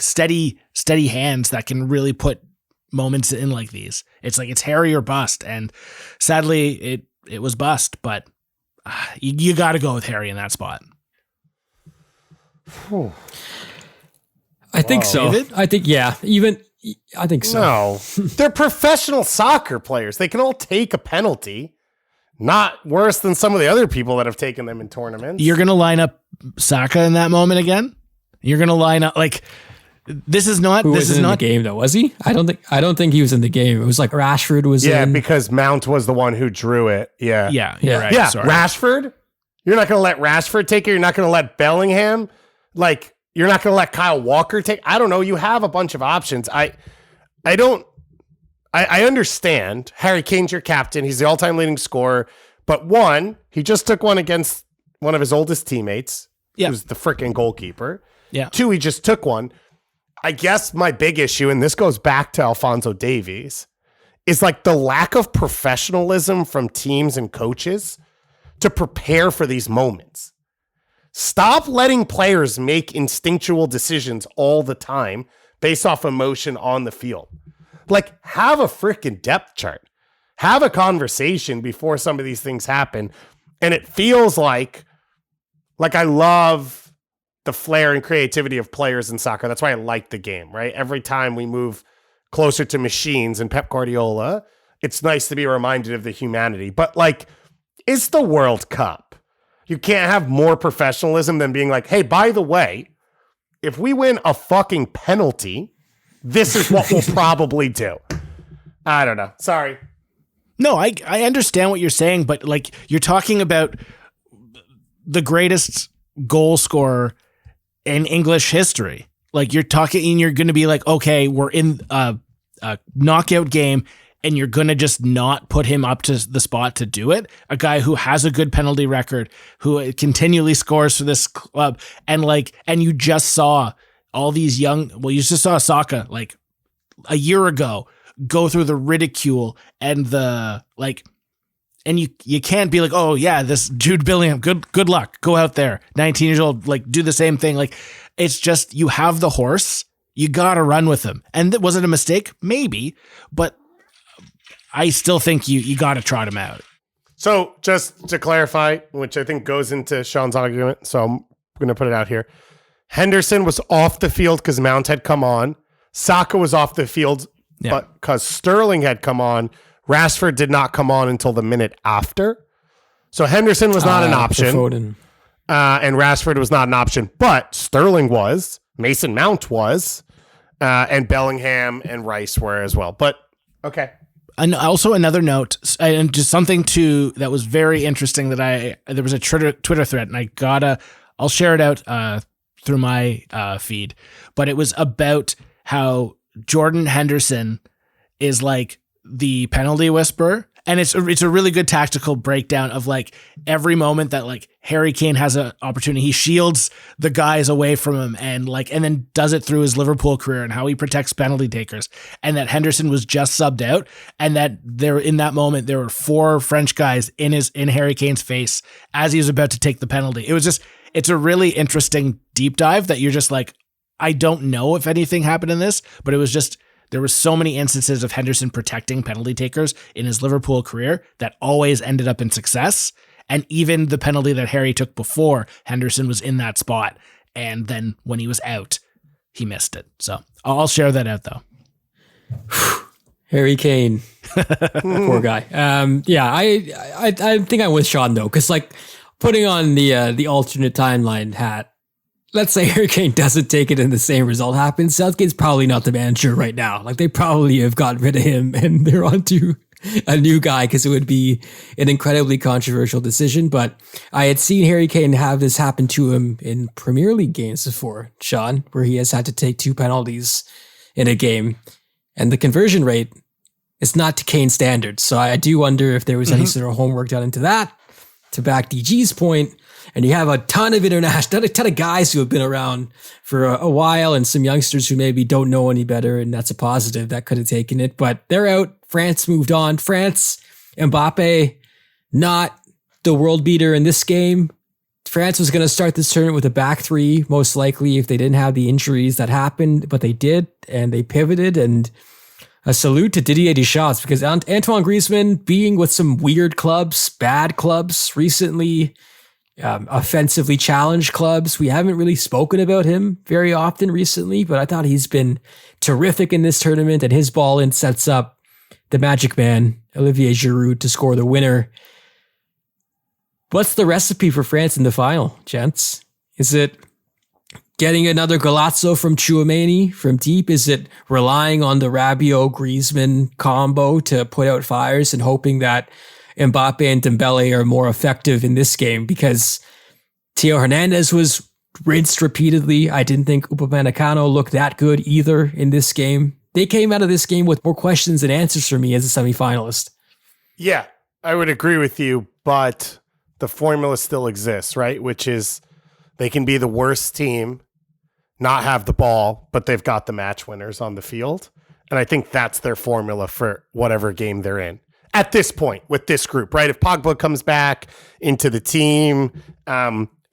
steady hands that can really put moments in like these. It's like it's Harry or bust, and sadly it was bust, but you got to go with Harry in that spot. I think so. David? I think so. No, they're professional soccer players. They can all take a penalty. Not worse than some of the other people that have taken them in tournaments. You're going to line up Saka in that moment again? You're going to line up like this is not in the game though, was he? I don't think he was in the game. It was like Rashford was in. Yeah, because Mount was the one who drew it. Yeah. Yeah. Right. Yeah. Sorry. Rashford? You're not going to let Rashford take it. You're not going to let Bellingham. Like, you're not going to let Kyle Walker take. I don't know. You have a bunch of options. I understand Harry Kane's your captain. He's the all-time leading scorer. But one, he just took one against one of his oldest teammates. Yeah. Who's the freaking goalkeeper. Yeah. Two, he just took one. I guess my big issue, and this goes back to Alphonso Davies, is like the lack of professionalism from teams and coaches to prepare for these moments. Stop letting players make instinctual decisions all the time based off emotion on the field. Like, have a freaking depth chart. Have a conversation before some of these things happen. And it feels like I love the flair and creativity of players in soccer. That's why I like the game, right? Every time we move closer to machines and Pep Guardiola, it's nice to be reminded of the humanity. But like, it's the World Cup. You can't have more professionalism than being like, hey, by the way, if we win a fucking penalty, this is what we'll probably do. I don't know. Sorry. No, I understand what you're saying, but like, you're talking about the greatest goal scorer in English history. Like, you're talking and you're going to be like, okay, we're in a knockout game and you're going to just not put him up to the spot to do it. A guy who has a good penalty record, who continually scores for this club. And you just saw all these you just saw Saka like a year ago go through the ridicule and the and you can't be like, oh yeah, this Jude Bellingham, good luck, go out there, 19 years old, like do the same thing. Like, it's just, you have the horse, you gotta run with him. And was it a mistake? Maybe, but I still think you gotta trot him out. So just to clarify, which I think goes into Sean's argument, so I'm going to put it out here. Henderson was off the field because Mount had come on. Saka was off the field but because Sterling had come on. Rashford did not come on until the minute after. So Henderson was not an option. And Rashford was not an option. But Sterling was. Mason Mount was. And Bellingham and Rice were as well. But, okay. And also another note, and just something that was very interesting that there was a Twitter thread, and I'll share it out through my feed, but it was about how Jordan Henderson is like the penalty whisperer. And it's a really good tactical breakdown of like every moment that like Harry Kane has an opportunity, he shields the guys away from him and then does it through his Liverpool career and how he protects penalty takers. And that Henderson was just subbed out, and that in that moment there were 4 French guys in Harry Kane's face as he was about to take the penalty. It's a really interesting deep dive that you're just like, I don't know if anything happened in this, but it was just, there were so many instances of Henderson protecting penalty takers in his Liverpool career that always ended up in success. And even the penalty that Harry took before, Henderson was in that spot. And then when he was out, he missed it. So I'll share that out though. Harry Kane. Poor guy. I think I'm with Sean though, because like putting on the alternate timeline hat, let's say Harry Kane doesn't take it and the same result happens, Southgate's probably not the manager right now. Like, they probably have gotten rid of him and they're on to a new guy, because it would be an incredibly controversial decision. But I had seen Harry Kane have this happen to him in Premier League games before, Sean, where he has had to take 2 penalties in a game. And the conversion rate is not to Kane standards. So I do wonder if there was any sort of homework done into that. To back DG's point, and you have a ton of guys who have been around for a while, and some youngsters who maybe don't know any better, and that's a positive that could have taken it, but they're out. France moved on. France, Mbappe, not the world beater in this game. France was going to start this tournament with a back 3, most likely, if they didn't have the injuries that happened, but they did, and they pivoted. And a salute to Didier Deschamps, because Antoine Griezmann being with some weird clubs, bad clubs recently, offensively challenged clubs. We haven't really spoken about him very often recently, but I thought he's been terrific in this tournament, and his ball in sets up the magic man, Olivier Giroud, to score the winner. What's the recipe for France in the final, gents? Is it getting another Golazo from Tchouaméni from deep? Is it relying on the Rabiot-Griezmann combo to put out fires and hoping that Mbappe and Dembele are more effective in this game? Because Theo Hernandez was rinsed repeatedly. I didn't think Upamecano looked that good either in this game. They came out of this game with more questions than answers for me as a semifinalist. Yeah, I would agree with you, but the formula still exists, right? Which is they can be the worst team, not have the ball, but they've got the match winners on the field. And I think that's their formula for whatever game they're in at this point with this group, right? If Pogba comes back into the team,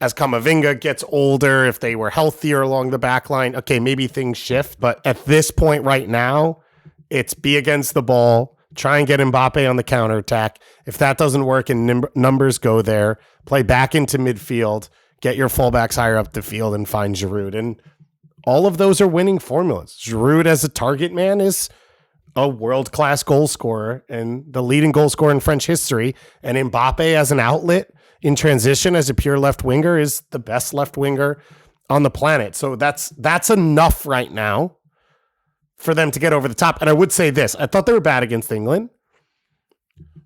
as Camavinga gets older, if they were healthier along the back line, okay, maybe things shift. But at this point right now, it's be against the ball, try and get Mbappe on the counterattack. If that doesn't work and numbers go there, play back into midfield, get your fullbacks higher up the field and find Giroud. And all of those are winning formulas. Giroud as a target man is a world-class goal scorer and the leading goal scorer in French history. And Mbappe as an outlet in transition as a pure left winger is the best left winger on the planet. So that's enough right now for them to get over the top. And I would say this, I thought they were bad against England.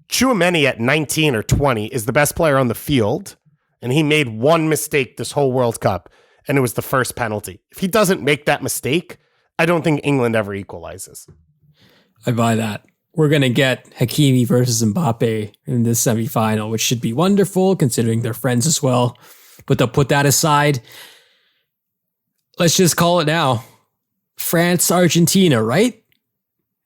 Tchouaméni at 19 or 20 is the best player on the field, and he made one mistake this whole World Cup, and it was the first penalty. If he doesn't make that mistake, I don't think England ever equalizes. I buy that. We're going to get Hakimi versus Mbappe in this semifinal, which should be wonderful considering they're friends as well. But they'll put that aside. Let's just call it now. France, Argentina, right?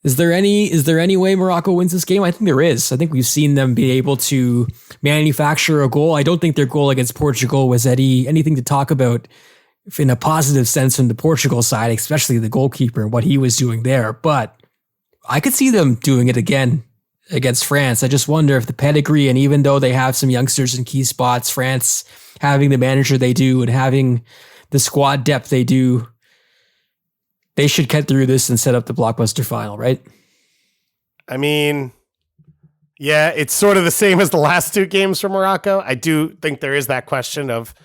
Is there any way Morocco wins this game? I think there is. I think we've seen them be able to manufacture a goal. I don't think their goal against Portugal was anything to talk about in a positive sense from the Portugal side, especially the goalkeeper and what he was doing there. But I could see them doing it again against France. I just wonder if the pedigree, and even though they have some youngsters in key spots, France having the manager they do and having the squad depth they do, they should get through this and set up the blockbuster final, right? I mean, yeah, it's sort of the same as the last two games for Morocco. I do think there is that question of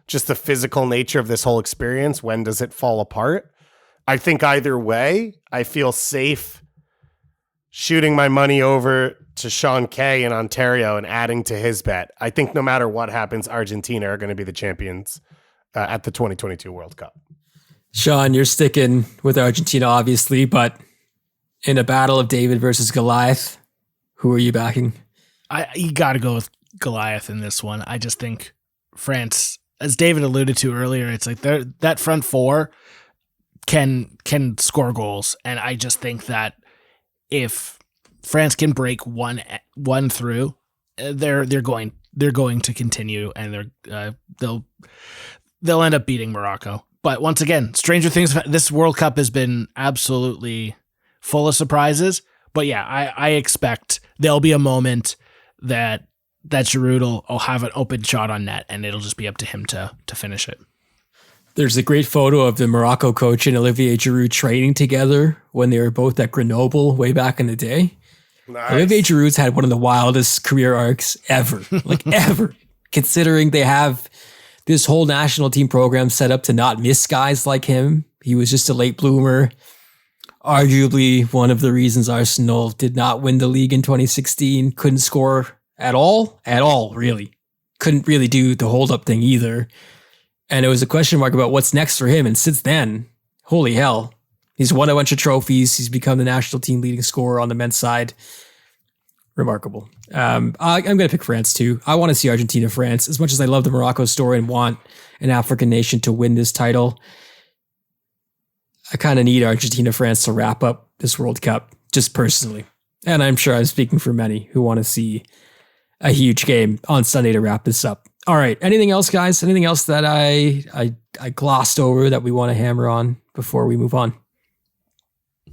just the physical nature of this whole experience. When does it fall apart? I think either way, I feel safe shooting my money over to Sean Kay in Ontario and adding to his bet. I think no matter what happens, Argentina are going to be the champions at the 2022 World Cup. Sean, you're sticking with Argentina, obviously, but in a battle of David versus Goliath, who are you backing? You got to go with Goliath in this one. I just think France, as David alluded to earlier, it's like that front four can score goals, and I just think that if France can break one through, they're going to continue, and they'll end up beating Morocco. But once again, stranger things. This World Cup has been absolutely full of surprises. But yeah, I expect there'll be a moment that Giroud will have an open shot on net, and it'll just be up to him to finish it. There's a great photo of the Morocco coach and Olivier Giroud training together when they were both at Grenoble way back in the day. Nice. Olivier Giroud's had one of the wildest career arcs ever, ever, considering they have this whole national team program set up to not miss guys like him. He was just a late bloomer. Arguably one of the reasons Arsenal did not win the league in 2016. Couldn't score at all, really. Couldn't really do the hold-up thing either. And it was a question mark about what's next for him. And since then, holy hell, he's won a bunch of trophies. He's become the national team leading scorer on the men's side. Remarkable. I'm going to pick France too. I want to see Argentina-France. As much as I love the Morocco story and want an African nation to win this title, I kind of need Argentina-France to wrap up this World Cup, just personally. And I'm sure I'm speaking for many who want to see a huge game on Sunday to wrap this up. All right. Anything else, guys? Anything else that I glossed over that we want to hammer on before we move on?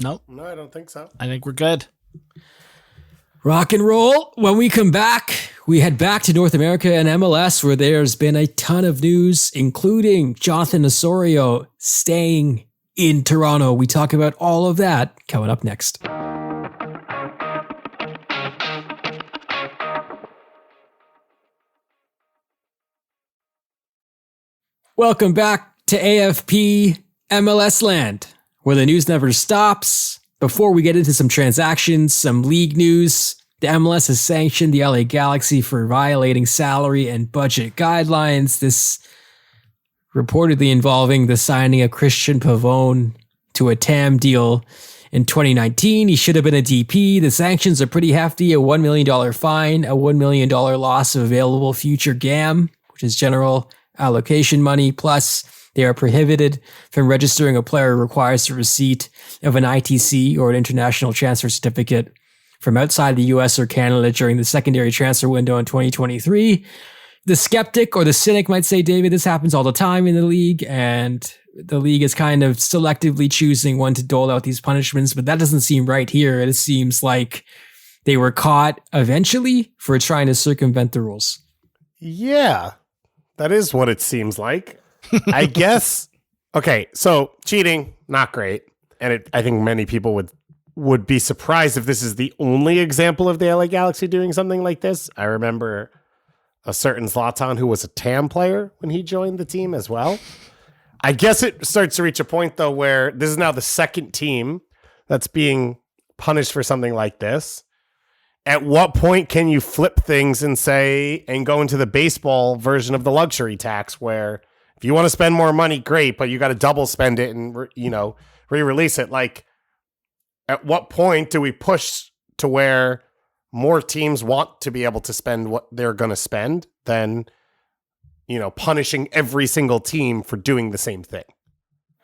Nope. No, I don't think so. I think we're good. Rock and roll. When we come back, we head back to North America and MLS, where there's been a ton of news, including Jonathan Osorio staying in Toronto. We talk about all of that coming up next. Welcome back to AFP MLS land, where the news never stops. Before we get into some transactions, some league news, the MLS has sanctioned the LA Galaxy for violating salary and budget guidelines. This reportedly involving the signing of Christian Pavone to a TAM deal in 2019. He should have been a DP. The sanctions are pretty hefty: a $1 million fine, a $1 million loss of available future GAM, which is general allocation money, plus they are prohibited from registering a player who requires the receipt of an ITC or an international transfer certificate from outside the US or Canada during the secondary transfer window in 2023. the skeptic or the cynic might say, David, this happens all the time in the league, and the league is kind of selectively choosing when to dole out these punishments, but that doesn't seem right here. It seems like they were caught eventually for trying to circumvent the rules. Yeah, that is what it seems like. I guess. Okay, so cheating, not great. And I think many people would be surprised if this is the only example of the LA Galaxy doing something like this. I remember a certain Zlatan who was a TAM player when he joined the team as well. I guess it starts to reach a point, though, where this is now the second team that's being punished for something like this. At what point can you flip things and go into the baseball version of the luxury tax, where if you want to spend more money, great, but you got to double spend it and, re-release it? Like, at what point do we push to where more teams want to be able to spend what they're going to spend than, punishing every single team for doing the same thing?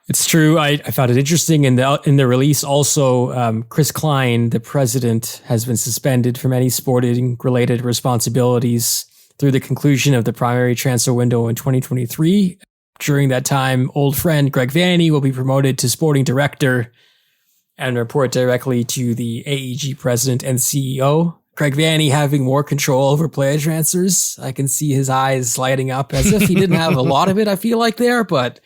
It's true. I found it interesting in the release. Also, Chris Klein, the president, has been suspended from any sporting related responsibilities through the conclusion of the primary transfer window in 2023. During that time, old friend Greg Vanney will be promoted to sporting director and report directly to the AEG president and CEO. Greg Vanney having more control over player transfers. I can see his eyes lighting up as if he didn't have a lot of it, I feel like there, but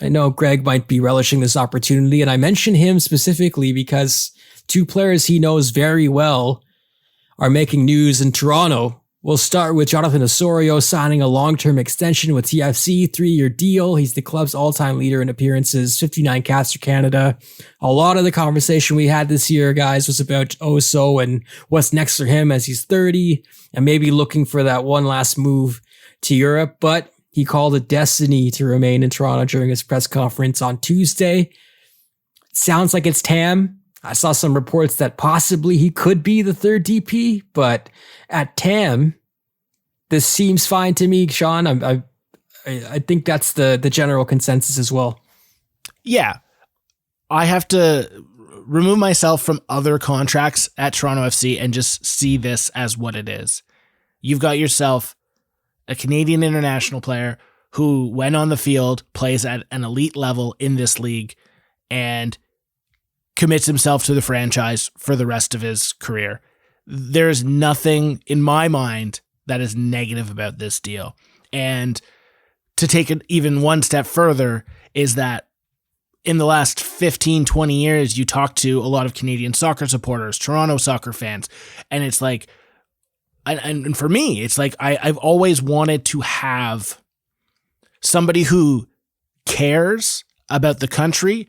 I know Greg might be relishing this opportunity. And I mention him specifically because two players he knows very well are making news in Toronto. We'll start with Jonathan Osorio signing a long-term extension with TFC, 3-year deal. He's the club's all-time leader in appearances, 59 caps for Canada. A lot of the conversation we had this year, guys, was about Oso and what's next for him as he's 30 and maybe looking for that one last move to Europe. But he called it destiny to remain in Toronto during his press conference on Tuesday. Sounds like it's TAM. I saw some reports that possibly he could be the third DP, but at TAM, this seems fine to me, Sean. I think that's the general consensus as well. Yeah. I have to remove myself from other contracts at Toronto FC and just see this as what it is. You've got yourself a Canadian international player who, when on the field, plays at an elite level in this league and commits himself to the franchise for the rest of his career. There's nothing in my mind that is negative about this deal. And to take it even one step further is that in the last 15, 20 years, you talk to a lot of Canadian soccer supporters, Toronto soccer fans, and it's like, and for me, it's like I've always wanted to have somebody who cares about the country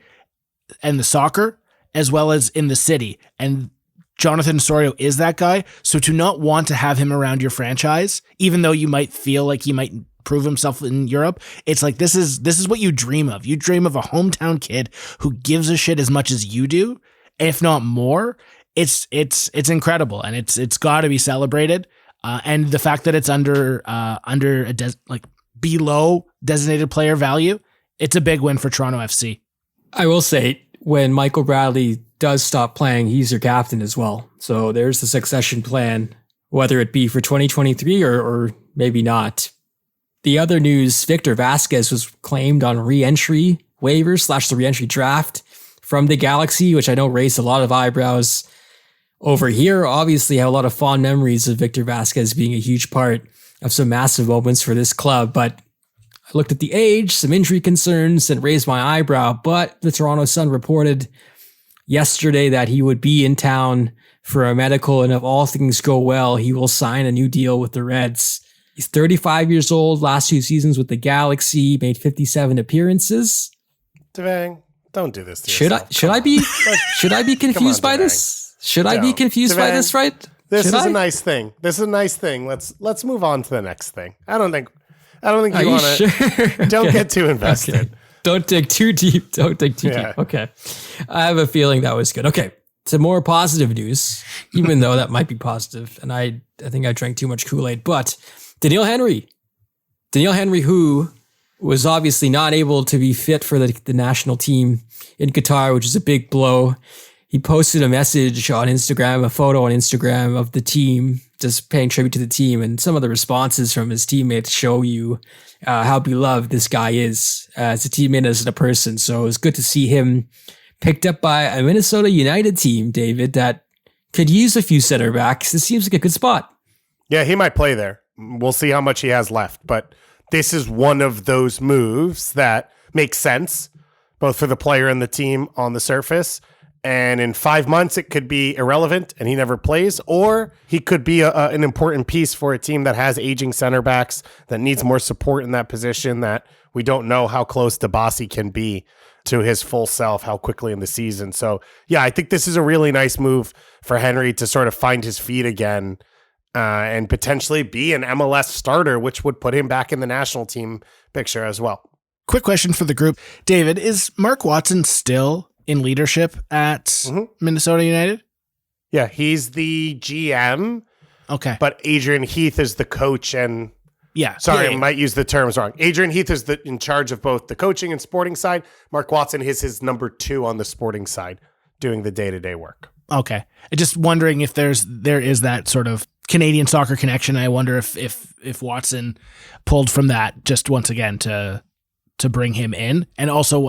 and the soccer as well as in the city. And Jonathan Osorio is that guy. So to not want to have him around your franchise, even though you might feel like he might prove himself in Europe, it's like this is what you dream of. You dream of a hometown kid who gives a shit as much as you do, if not more. It's incredible, and it's got to be celebrated. And the fact that it's under below designated player value, it's a big win for Toronto FC. I will say, when Michael Bradley does stop playing, he's your captain as well. So there's the succession plan, whether it be for 2023 or maybe not. The other news, Victor Vasquez was claimed on re-entry waivers / the re-entry draft from the Galaxy, which I know raised a lot of eyebrows over here. Obviously, I have a lot of fond memories of Victor Vasquez being a huge part of some massive moments for this club, but I looked at the age, some injury concerns, and raised my eyebrow, but the Toronto Sun reported yesterday that he would be in town for a medical, and if all things go well, he will sign a new deal with the Reds. He's 35 years old, last 2 seasons with the Galaxy, made 57 appearances. Devang, don't do this to yourself. Should I be confused by this? Should I be confused by this, right? This is a nice thing. This is a nice thing. Let's move on to the next thing. I don't think you want to. Sure? Don't get too invested. Okay. Don't dig too deep. Deep. Okay. I have a feeling that was good. Okay. To more positive news, even though that might be positive, and I think I drank too much Kool-Aid, but Daniil Henry, who was obviously not able to be fit for the national team in Qatar, which is a big blow. He posted a message on Instagram, a photo on Instagram of the team just paying tribute to the team, and some of the responses from his teammates show you how beloved this guy is as a teammate, as a person. So it was good to see him picked up by a Minnesota United team, David, that could use a few center backs. It seems like a good spot. Yeah, he might play there. We'll see how much he has left, but this is one of those moves that makes sense, both for the player and the team on the surface. And in 5 months, it could be irrelevant and he never plays, or he could be an important piece for a team that has aging center backs, that needs more support in that position, that we don't know how close Debasi can be to his full self, how quickly in the season. So, yeah, I think this is a really nice move for Henry to sort of find his feet again and potentially be an MLS starter, which would put him back in the national team picture as well. Quick question for the group. David, is Mark Watson still in leadership at Minnesota United? Yeah, he's the GM. Okay. But Adrian Heath is the coach and... I might use the terms wrong. Adrian Heath is in charge of both the coaching and sporting side. Mark Watson is his number 2 on the sporting side, doing the day-to-day work. Okay. Just wondering if there is that sort of Canadian soccer connection. I wonder if Watson pulled from that just once again to bring him in. And also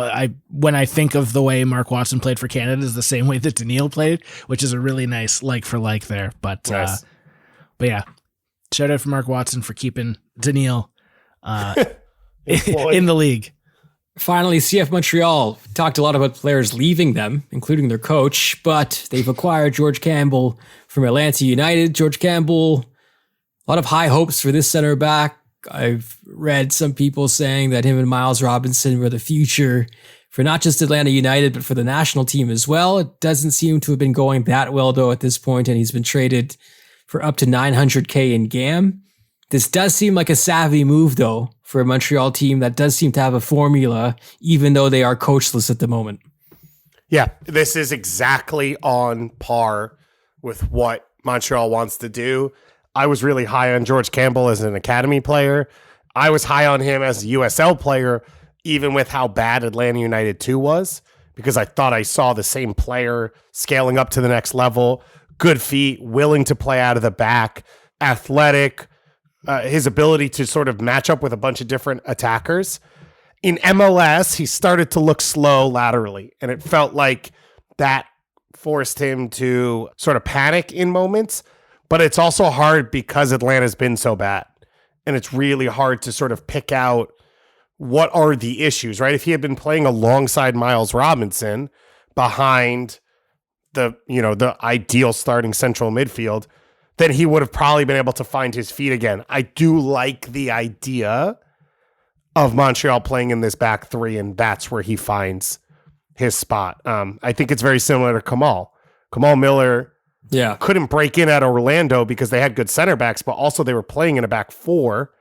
when I think of the way Mark Watson played for Canada is the same way that Daniil played, which is a really nice like for like there. But nice. But yeah, shout out for Mark Watson for keeping Daniil in the league. Finally, CF Montreal talked a lot about players leaving them, including their coach, but they've acquired George Campbell from Atlanta United. George Campbell, a lot of high hopes for this center back. I've read some people saying that him and Miles Robinson were the future for not just Atlanta United, but for the national team as well. It doesn't seem to have been going that well, though, at this point, and he's been traded for up to $900K in GAM. This does seem like a savvy move, though, for a Montreal team that does seem to have a formula, even though they are coachless at the moment. Yeah, this is exactly on par with what Montreal wants to do. I was really high on George Campbell as an academy player. I was high on him as a USL player, even with how bad Atlanta United 2 was, because I thought I saw the same player scaling up to the next level, good feet, willing to play out of the back, athletic, his ability to sort of match up with a bunch of different attackers. In MLS, he started to look slow laterally, and it felt like that forced him to sort of panic in moments. But it's also hard because Atlanta's been so bad, and it's really hard to sort of pick out what are the issues, right? If he had been playing alongside Miles Robinson behind the ideal starting central midfield, then he would have probably been able to find his feet again. I do like the idea of Montreal playing in this back 3, and that's where he finds his spot. I think it's very similar to Kamal. Kamal Miller couldn't break in at Orlando because they had good center backs, but also they were playing in a back 4.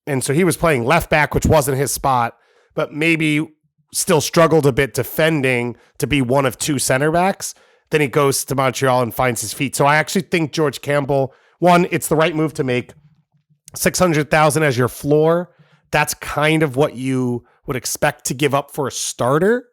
And so he was playing left back, which wasn't his spot, but maybe still struggled a bit defending to be one of 2 center backs. Then he goes to Montreal and finds his feet. So I actually think George Campbell, one, it's the right move to make. $600,000 as your floor. That's kind of what you would expect to give up for a starter.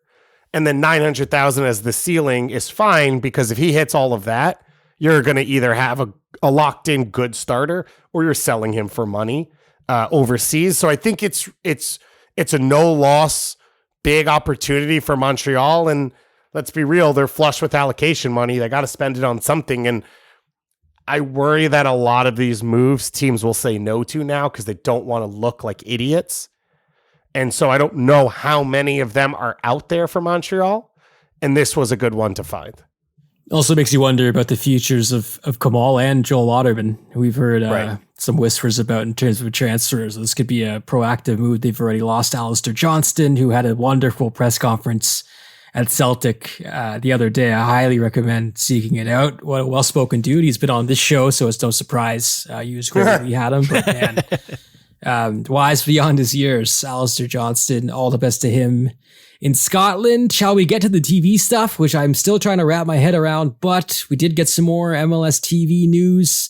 And then $900,000 as the ceiling is fine, because if he hits all of that, you're going to either have a locked in good starter or you're selling him for money overseas. So I think it's a no loss, big opportunity for Montreal. And let's be real, they're flush with allocation money. They got to spend it on something. And I worry that a lot of these moves teams will say no to now because they don't want to look like idiots. And so I don't know how many of them are out there for Montreal. And this was a good one to find. Also makes you wonder about the futures of Kamal and Joel Otterman, who we've heard some whispers about in terms of transfers. This could be a proactive move. They've already lost Alistair Johnston, who had a wonderful press conference at Celtic the other day. I highly recommend seeking it out. What a well-spoken dude. He's been on this show, so it's no surprise you was great when we had him. But man, wise beyond his years, Alistair Johnston. All the best to him in Scotland. Shall we get to the TV stuff, which I'm still trying to wrap my head around, but we did get some more MLS TV news,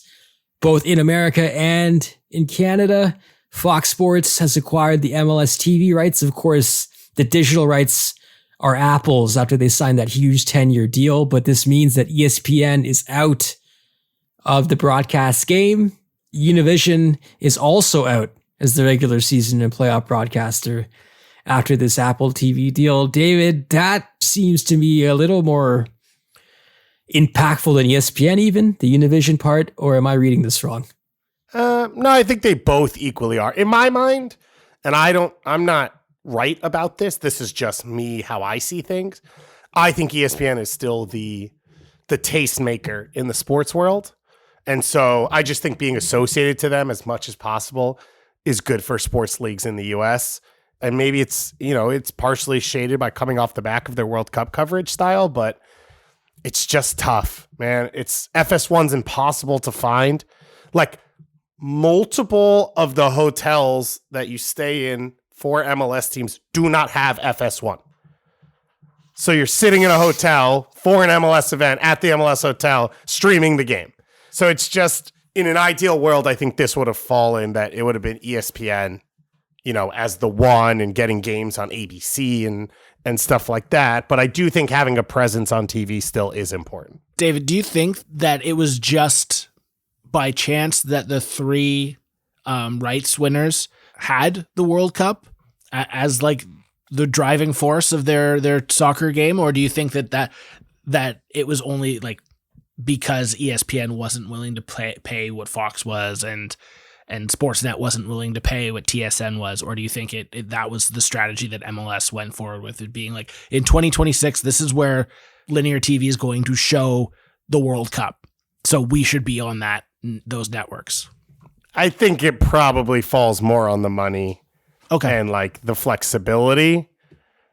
both in America and in Canada. Fox Sports has acquired the MLS TV rights. Of course, the digital rights are Apple's after they signed that huge 10-year deal, but this means that ESPN is out of the broadcast game. Univision is also out as the regular season and playoff broadcaster after this Apple TV deal. David, that seems to me a little more impactful than ESPN even, the Univision part, or am I reading this wrong? No, I think they both equally are. In my mind, and I'm not right about this. This is just me, how I see things. I think ESPN is still the tastemaker in the sports world. And so I just think being associated to them as much as possible is good for sports leagues in the US. And maybe it's partially shaded by coming off the back of their World Cup coverage style, but it's just tough, man. FS1's impossible to find. Like, multiple of the hotels that you stay in for MLS teams do not have FS1. So you're sitting in a hotel for an MLS event at the MLS hotel streaming the game. So it's just, in an ideal world, I think this would have fallen, that it would have been ESPN, as the one, and getting games on ABC and stuff like that. But I do think having a presence on TV still is important. David, do you think that it was just by chance that the three rights winners had the World Cup as like the driving force of their soccer game? Or do you think that it was only like because ESPN wasn't willing to pay what Fox was and Sportsnet wasn't willing to pay what TSN was? Or do you think that was the strategy that MLS went forward with, it being like, in 2026, this is where linear TV is going to show the World Cup, so we should be on those networks? I think it probably falls more on the money, and like the flexibility,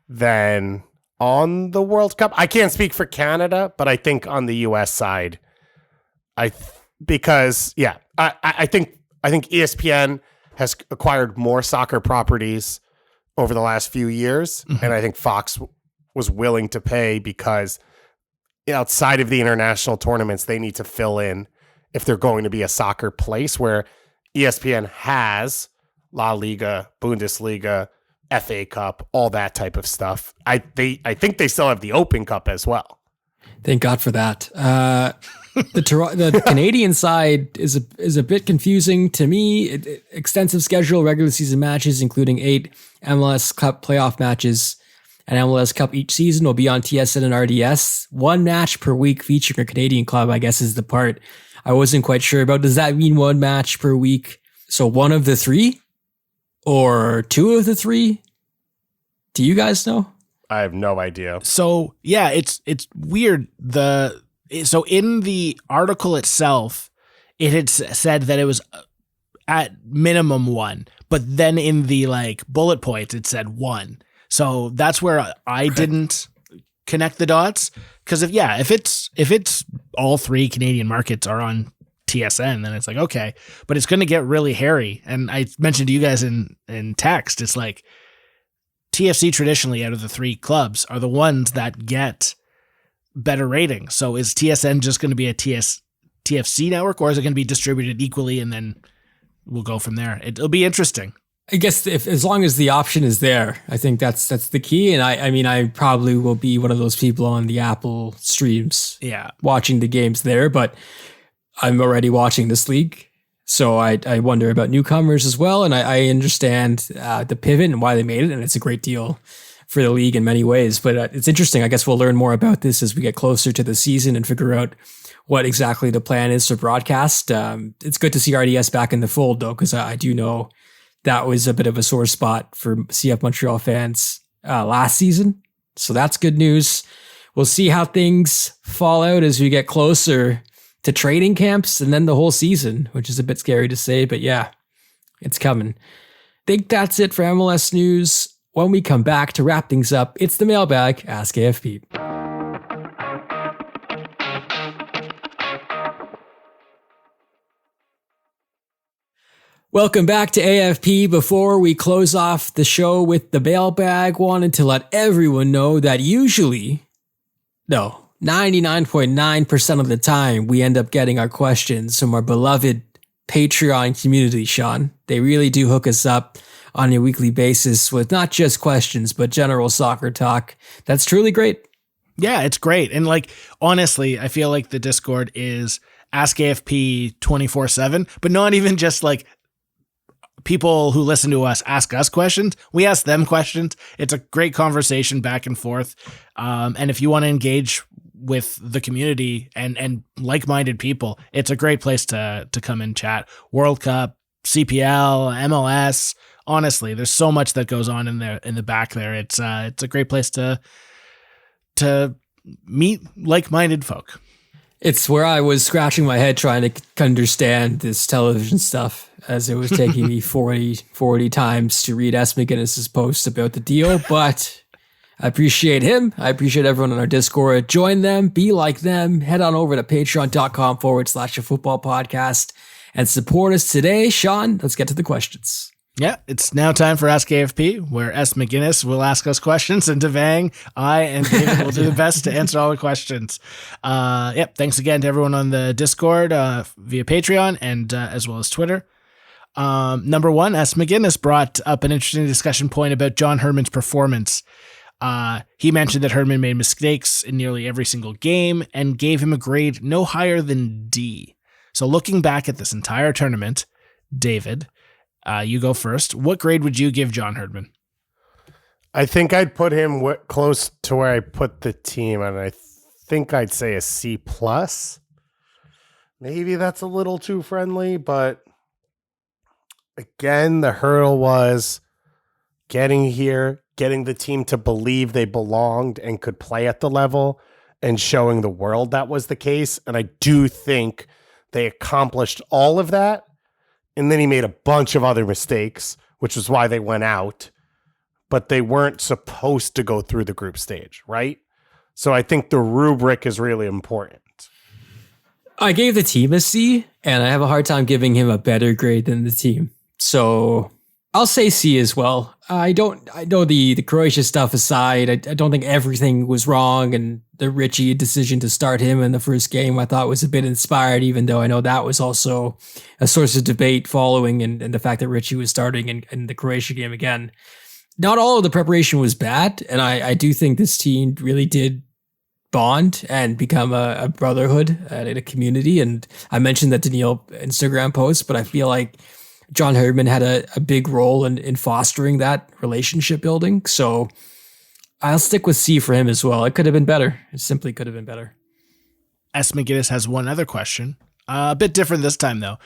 than on the World Cup. I can't speak for Canada, but I think on the US side, I think ESPN has acquired more soccer properties over the last few years, and I think Fox was willing to pay because outside of the international tournaments, they need to fill in if they're going to be a soccer place, where ESPN has La Liga, Bundesliga, FA Cup, all that type of stuff. I think they still have the Open Cup as well. Thank God for that. The Canadian side is a bit confusing to me. Extensive schedule, regular season matches, including 8 MLS Cup playoff matches and MLS Cup each season, will be on TSN and RDS. 1 match per week featuring a Canadian club, I guess, is the part I wasn't quite sure about. Does that mean 1 match per week? So 1 of the 3 or 2 of the 3? Do you guys know? I have no idea. So yeah, it's weird. So in the article itself, it had said that it was at minimum 1, but then in the like bullet points, it said 1. So that's where I didn't connect the dots. Because if it's all 3 Canadian markets are on TSN, then it's like, okay, but it's going to get really hairy. And I mentioned to you guys in text, it's like TFC traditionally, out of the 3 clubs, are the ones that get better ratings. So is TSN just going to be a TFC network, or is it going to be distributed equally, and then we'll go from there? It'll be interesting. I guess as long as the option is there, I think that's the key. And I probably will be one of those people on the Apple streams, watching the games there. But I'm already watching this league, so I wonder about newcomers as well. And I understand the pivot and why they made it, and it's a great deal for the league in many ways. But it's interesting. I guess we'll learn more about this as we get closer to the season and figure out what exactly the plan is for broadcast. It's good to see RDS back in the fold, though, because I do know that was a bit of a sore spot for CF Montreal fans last season. So that's good news. We'll see how things fall out as we get closer to training camps and then the whole season, which is a bit scary to say, but yeah, it's coming. Think that's it for MLS news. When we come back to wrap things up, it's the mailbag, Ask AFP. Welcome back to AFP. Before we close off the show with the mailbag, wanted to let everyone know that 99.9% of the time, we end up getting our questions from our beloved Patreon community, Sean. They really do hook us up on a weekly basis with not just questions, but general soccer talk. That's truly great. Yeah, it's great. And like, honestly, I feel like the Discord is Ask AFP 24/7, but not even just like people who listen to us ask us questions. We ask them questions. It's a great conversation back and forth. And if you want to engage with the community and like-minded people, it's a great place to come and chat. World Cup, CPL, MLS. Honestly, there's so much that goes on in there in the back there. It's a great place to meet like-minded folk. It's where I was scratching my head trying to understand this television stuff, as it was taking me 40 times to read S. McGinnis's post about the deal. But I appreciate him. I appreciate everyone on our Discord. Join them, be like them. Head on over to patreon.com/a football podcast and support us today. Sean, let's get to the questions. Yeah, it's now time for Ask AFP, where S. McGinnis will ask us questions, and Devang, I, and David will do the best to answer all the questions. Thanks again to everyone on the Discord via Patreon and as well as Twitter. Number one, S. McGinnis brought up an interesting discussion point about John Herdman's performance. He mentioned that Herdman made mistakes in nearly every single game and gave him a grade no higher than D. So looking back at this entire tournament, David, you go first. What grade would you give John Herdman? I think I'd put him close to where I put the team, and I think I'd say a C+. Maybe that's a little too friendly, but again, the hurdle was getting here, getting the team to believe they belonged and could play at the level, and showing the world that was the case. And I do think they accomplished all of that. And then he made a bunch of other mistakes, which is why they went out. But they weren't supposed to go through the group stage, right? So I think the rubric is really important. I gave the team a C, and I have a hard time giving him a better grade than the team. So I'll say C as well. I know the Croatia stuff aside, I don't think everything was wrong, and the Richie decision to start him in the first game I thought was a bit inspired, even though I know that was also a source of debate following and the fact that Richie was starting in the Croatia game again. Not all of the preparation was bad, and I do think this team really did bond and become a brotherhood and a community. And I mentioned that Daniil Instagram post, but I feel like John Herdman had a big role in fostering that relationship building. So I'll stick with C for him as well. It could have been better. It simply could have been better. S. McGinnis has one other question. A bit different this time, though.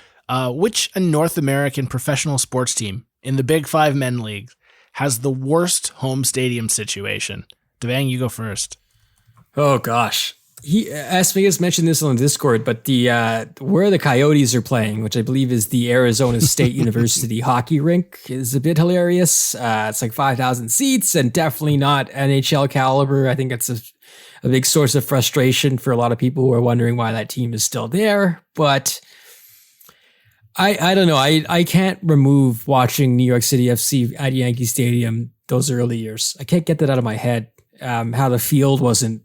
Which North American professional sports team in the Big Five men leagues has the worst home stadium situation? Devang, you go first. Oh, gosh. S. McGinnis mentioned this on Discord, but where the Coyotes are playing, which I believe is the Arizona State University hockey rink, is a bit hilarious. It's like 5,000 seats and definitely not NHL caliber. I think it's a big source of frustration for a lot of people who are wondering why that team is still there. But I don't know. I can't remove watching New York City FC at Yankee Stadium those early years. I can't get that out of my head. How the field wasn't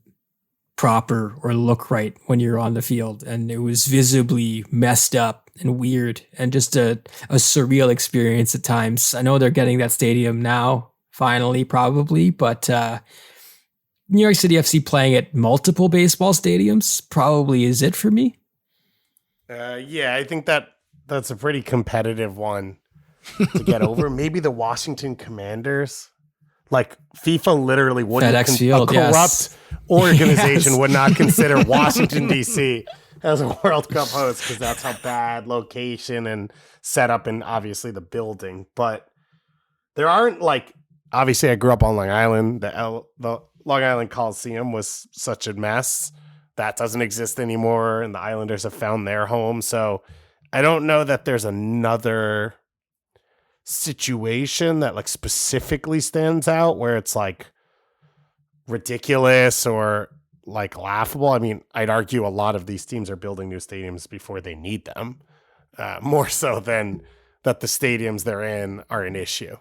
proper or look right when you're on the field, and it was visibly messed up and weird and just a surreal experience at times. I know they're getting that stadium now, finally, probably, but New York City FC playing at multiple baseball stadiums probably is it for me. Yeah, I think that's a pretty competitive one to get over. Maybe the Washington Commanders. Like FIFA literally wouldn't FedEx Field, a corrupt yes. organization Yes. would not consider Washington DC as a World Cup host because that's how bad location and setup and obviously the building. But there aren't obviously I grew up on Long Island. The Long Island Coliseum was such a mess that doesn't exist anymore, and the Islanders have found their home. So I don't know that there's another situation that specifically stands out where it's ridiculous or laughable. I mean, I'd argue a lot of these teams are building new stadiums before they need them, more so than that the stadiums they're in are an issue.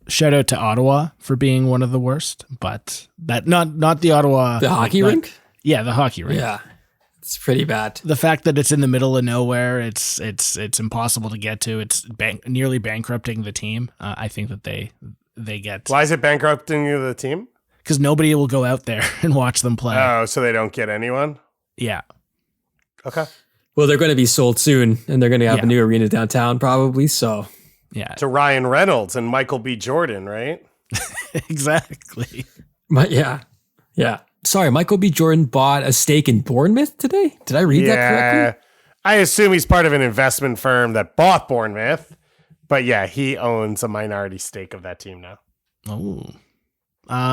Shout out to Ottawa for being one of the worst, but that not the Ottawa Hockey rink. Yeah, the hockey rink. Yeah, it's pretty bad. The fact that it's in the middle of nowhere, it's impossible to get to. It's nearly bankrupting the team. I think that they get. Why is it bankrupting you, the team? Because nobody will go out there and watch them play. Oh, so they don't get anyone? Yeah. Okay. Well, they're going to be sold soon, and they're going to have a new arena downtown probably. So, to Ryan Reynolds and Michael B. Jordan, right? Exactly. But yeah. Sorry, Michael B. Jordan bought a stake in Bournemouth today. Did I read that correctly? I assume he's part of an investment firm that bought Bournemouth. But yeah, he owns a minority stake of that team now. Oh.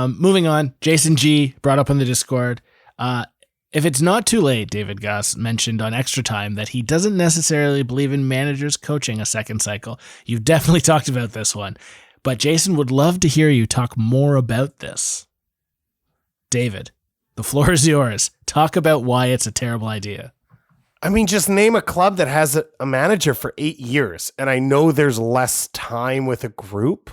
Moving on, Jason G brought up on the Discord. If it's not too late, David Goss mentioned on Extra Time that he doesn't necessarily believe in managers coaching a second cycle. You've definitely talked about this one, but Jason would love to hear you talk more about this. David, the floor is yours. Talk about why it's a terrible idea. I mean, just name a club that has a manager for 8 years. And I know there's less time with a group,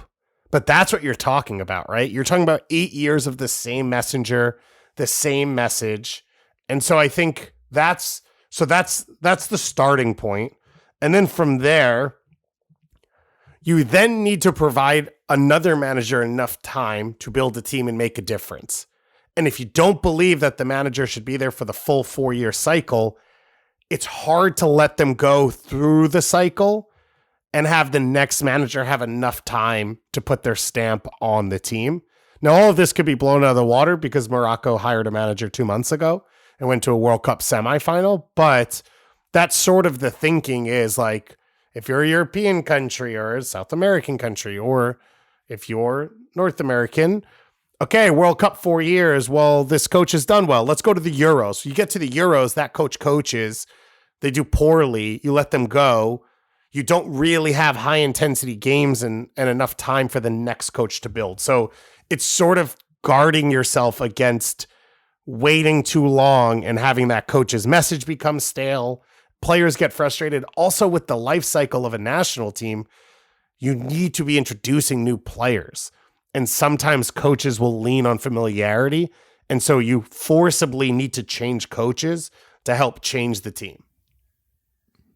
but that's what you're talking about, right? You're talking about 8 years of the same messenger, the same message. And so I think that's the starting point. And then from there, you then need to provide another manager enough time to build a team and make a difference. And if you don't believe that the manager should be there for the full 4-year cycle, it's hard to let them go through the cycle and have the next manager have enough time to put their stamp on the team. Now, all of this could be blown out of the water because Morocco hired a manager 2 months ago and went to a World Cup semifinal. But that's sort of the thinking is like, if you're a European country or a South American country, or if you're North American, okay, World Cup 4 years. Well, this coach has done well. Let's go to the Euros. You get to the Euros, that coach coaches. They do poorly. You let them go. You don't really have high intensity games and enough time for the next coach to build. So it's sort of guarding yourself against waiting too long and having that coach's message become stale. Players get frustrated. Also, with the life cycle of a national team, you need to be introducing new players. And sometimes coaches will lean on familiarity. And so you forcibly need to change coaches to help change the team.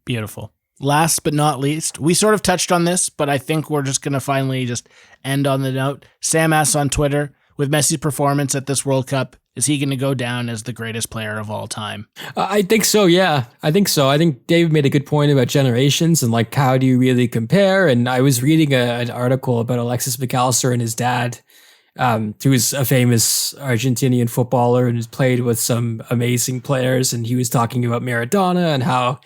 Beautiful. Last but not least, we sort of touched on this, but I think we're just going to finally just end on the note. Sam asks on Twitter, with Messi's performance at this World Cup, is he going to go down as the greatest player of all time? I think so, yeah. I think so. I think Dave made a good point about generations and like how do you really compare? And I was reading an article about Alexis McAllister and his dad, who's a famous Argentinian footballer and has played with some amazing players. And he was talking about Maradona and how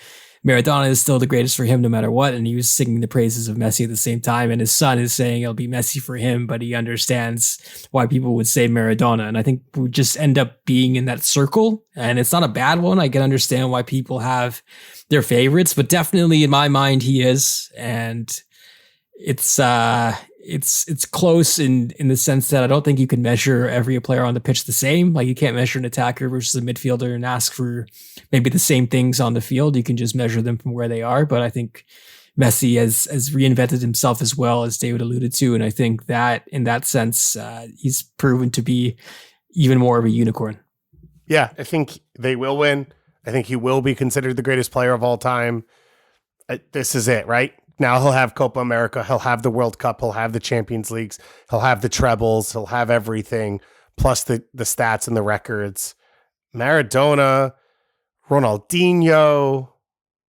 Maradona is still the greatest for him no matter what. And he was singing the praises of Messi at the same time. And his son is saying it'll be Messi for him, but he understands why people would say Maradona. And I think we just end up being in that circle. And it's not a bad one. I can understand why people have their favorites, but definitely in my mind, he is. And it's close in the sense that I don't think you can measure every player on the pitch the same. Like you can't measure an attacker versus a midfielder and ask for maybe the same things on the field. You can just measure them from where they are. But I think Messi has reinvented himself as well, as David alluded to. And I think that in that sense, he's proven to be even more of a unicorn. Yeah, I think they will win. I think he will be considered the greatest player of all time. This is it, right? Now he'll have Copa America, he'll have the World Cup, he'll have the Champions Leagues, he'll have the trebles, he'll have everything, plus the stats and the records. Maradona, Ronaldinho,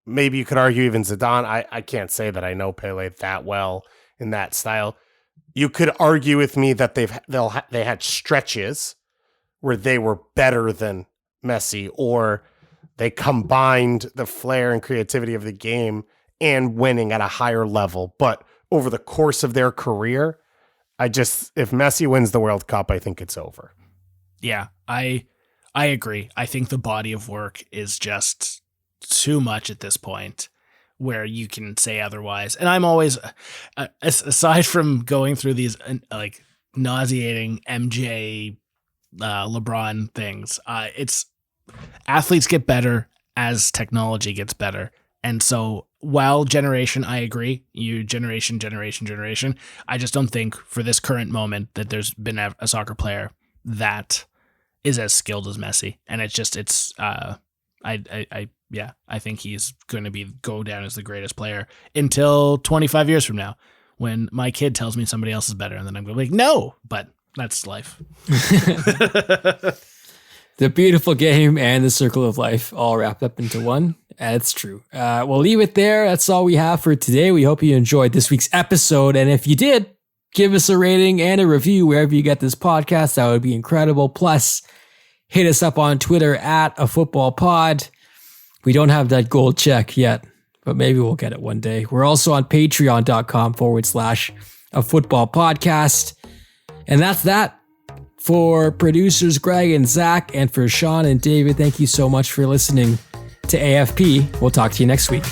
maybe you could argue even Zidane. I can't say that I know Pele that well in that style. You could argue with me that they had stretches where they were better than Messi, or they combined the flair and creativity of the game and winning at a higher level. But over the course of their career, if Messi wins the World Cup, I think it's over. Yeah, I agree. I think the body of work is just too much at this point where you can say otherwise. And I'm always, aside from going through these like nauseating MJ, LeBron things, it's athletes get better as technology gets better. And so while generation, I agree, generation, I just don't think for this current moment that there's been a soccer player that is as skilled as Messi. And I think he's going to go down as the greatest player until 25 years from now when my kid tells me somebody else is better. And then I'm going to be like, no, but that's life. The beautiful game and the circle of life all wrapped up into one. That's true. We'll leave it there. That's all we have for today. We hope you enjoyed this week's episode. And if you did, give us a rating and a review wherever you get this podcast. That would be incredible. Plus, hit us up on Twitter at @afootballpod. We don't have that gold check yet, but maybe we'll get it one day. We're also on patreon.com/afootballpodcast. And that's that. For producers Greg and Zach, and for Sean and David, thank you so much for listening to AFP. We'll talk to you next week.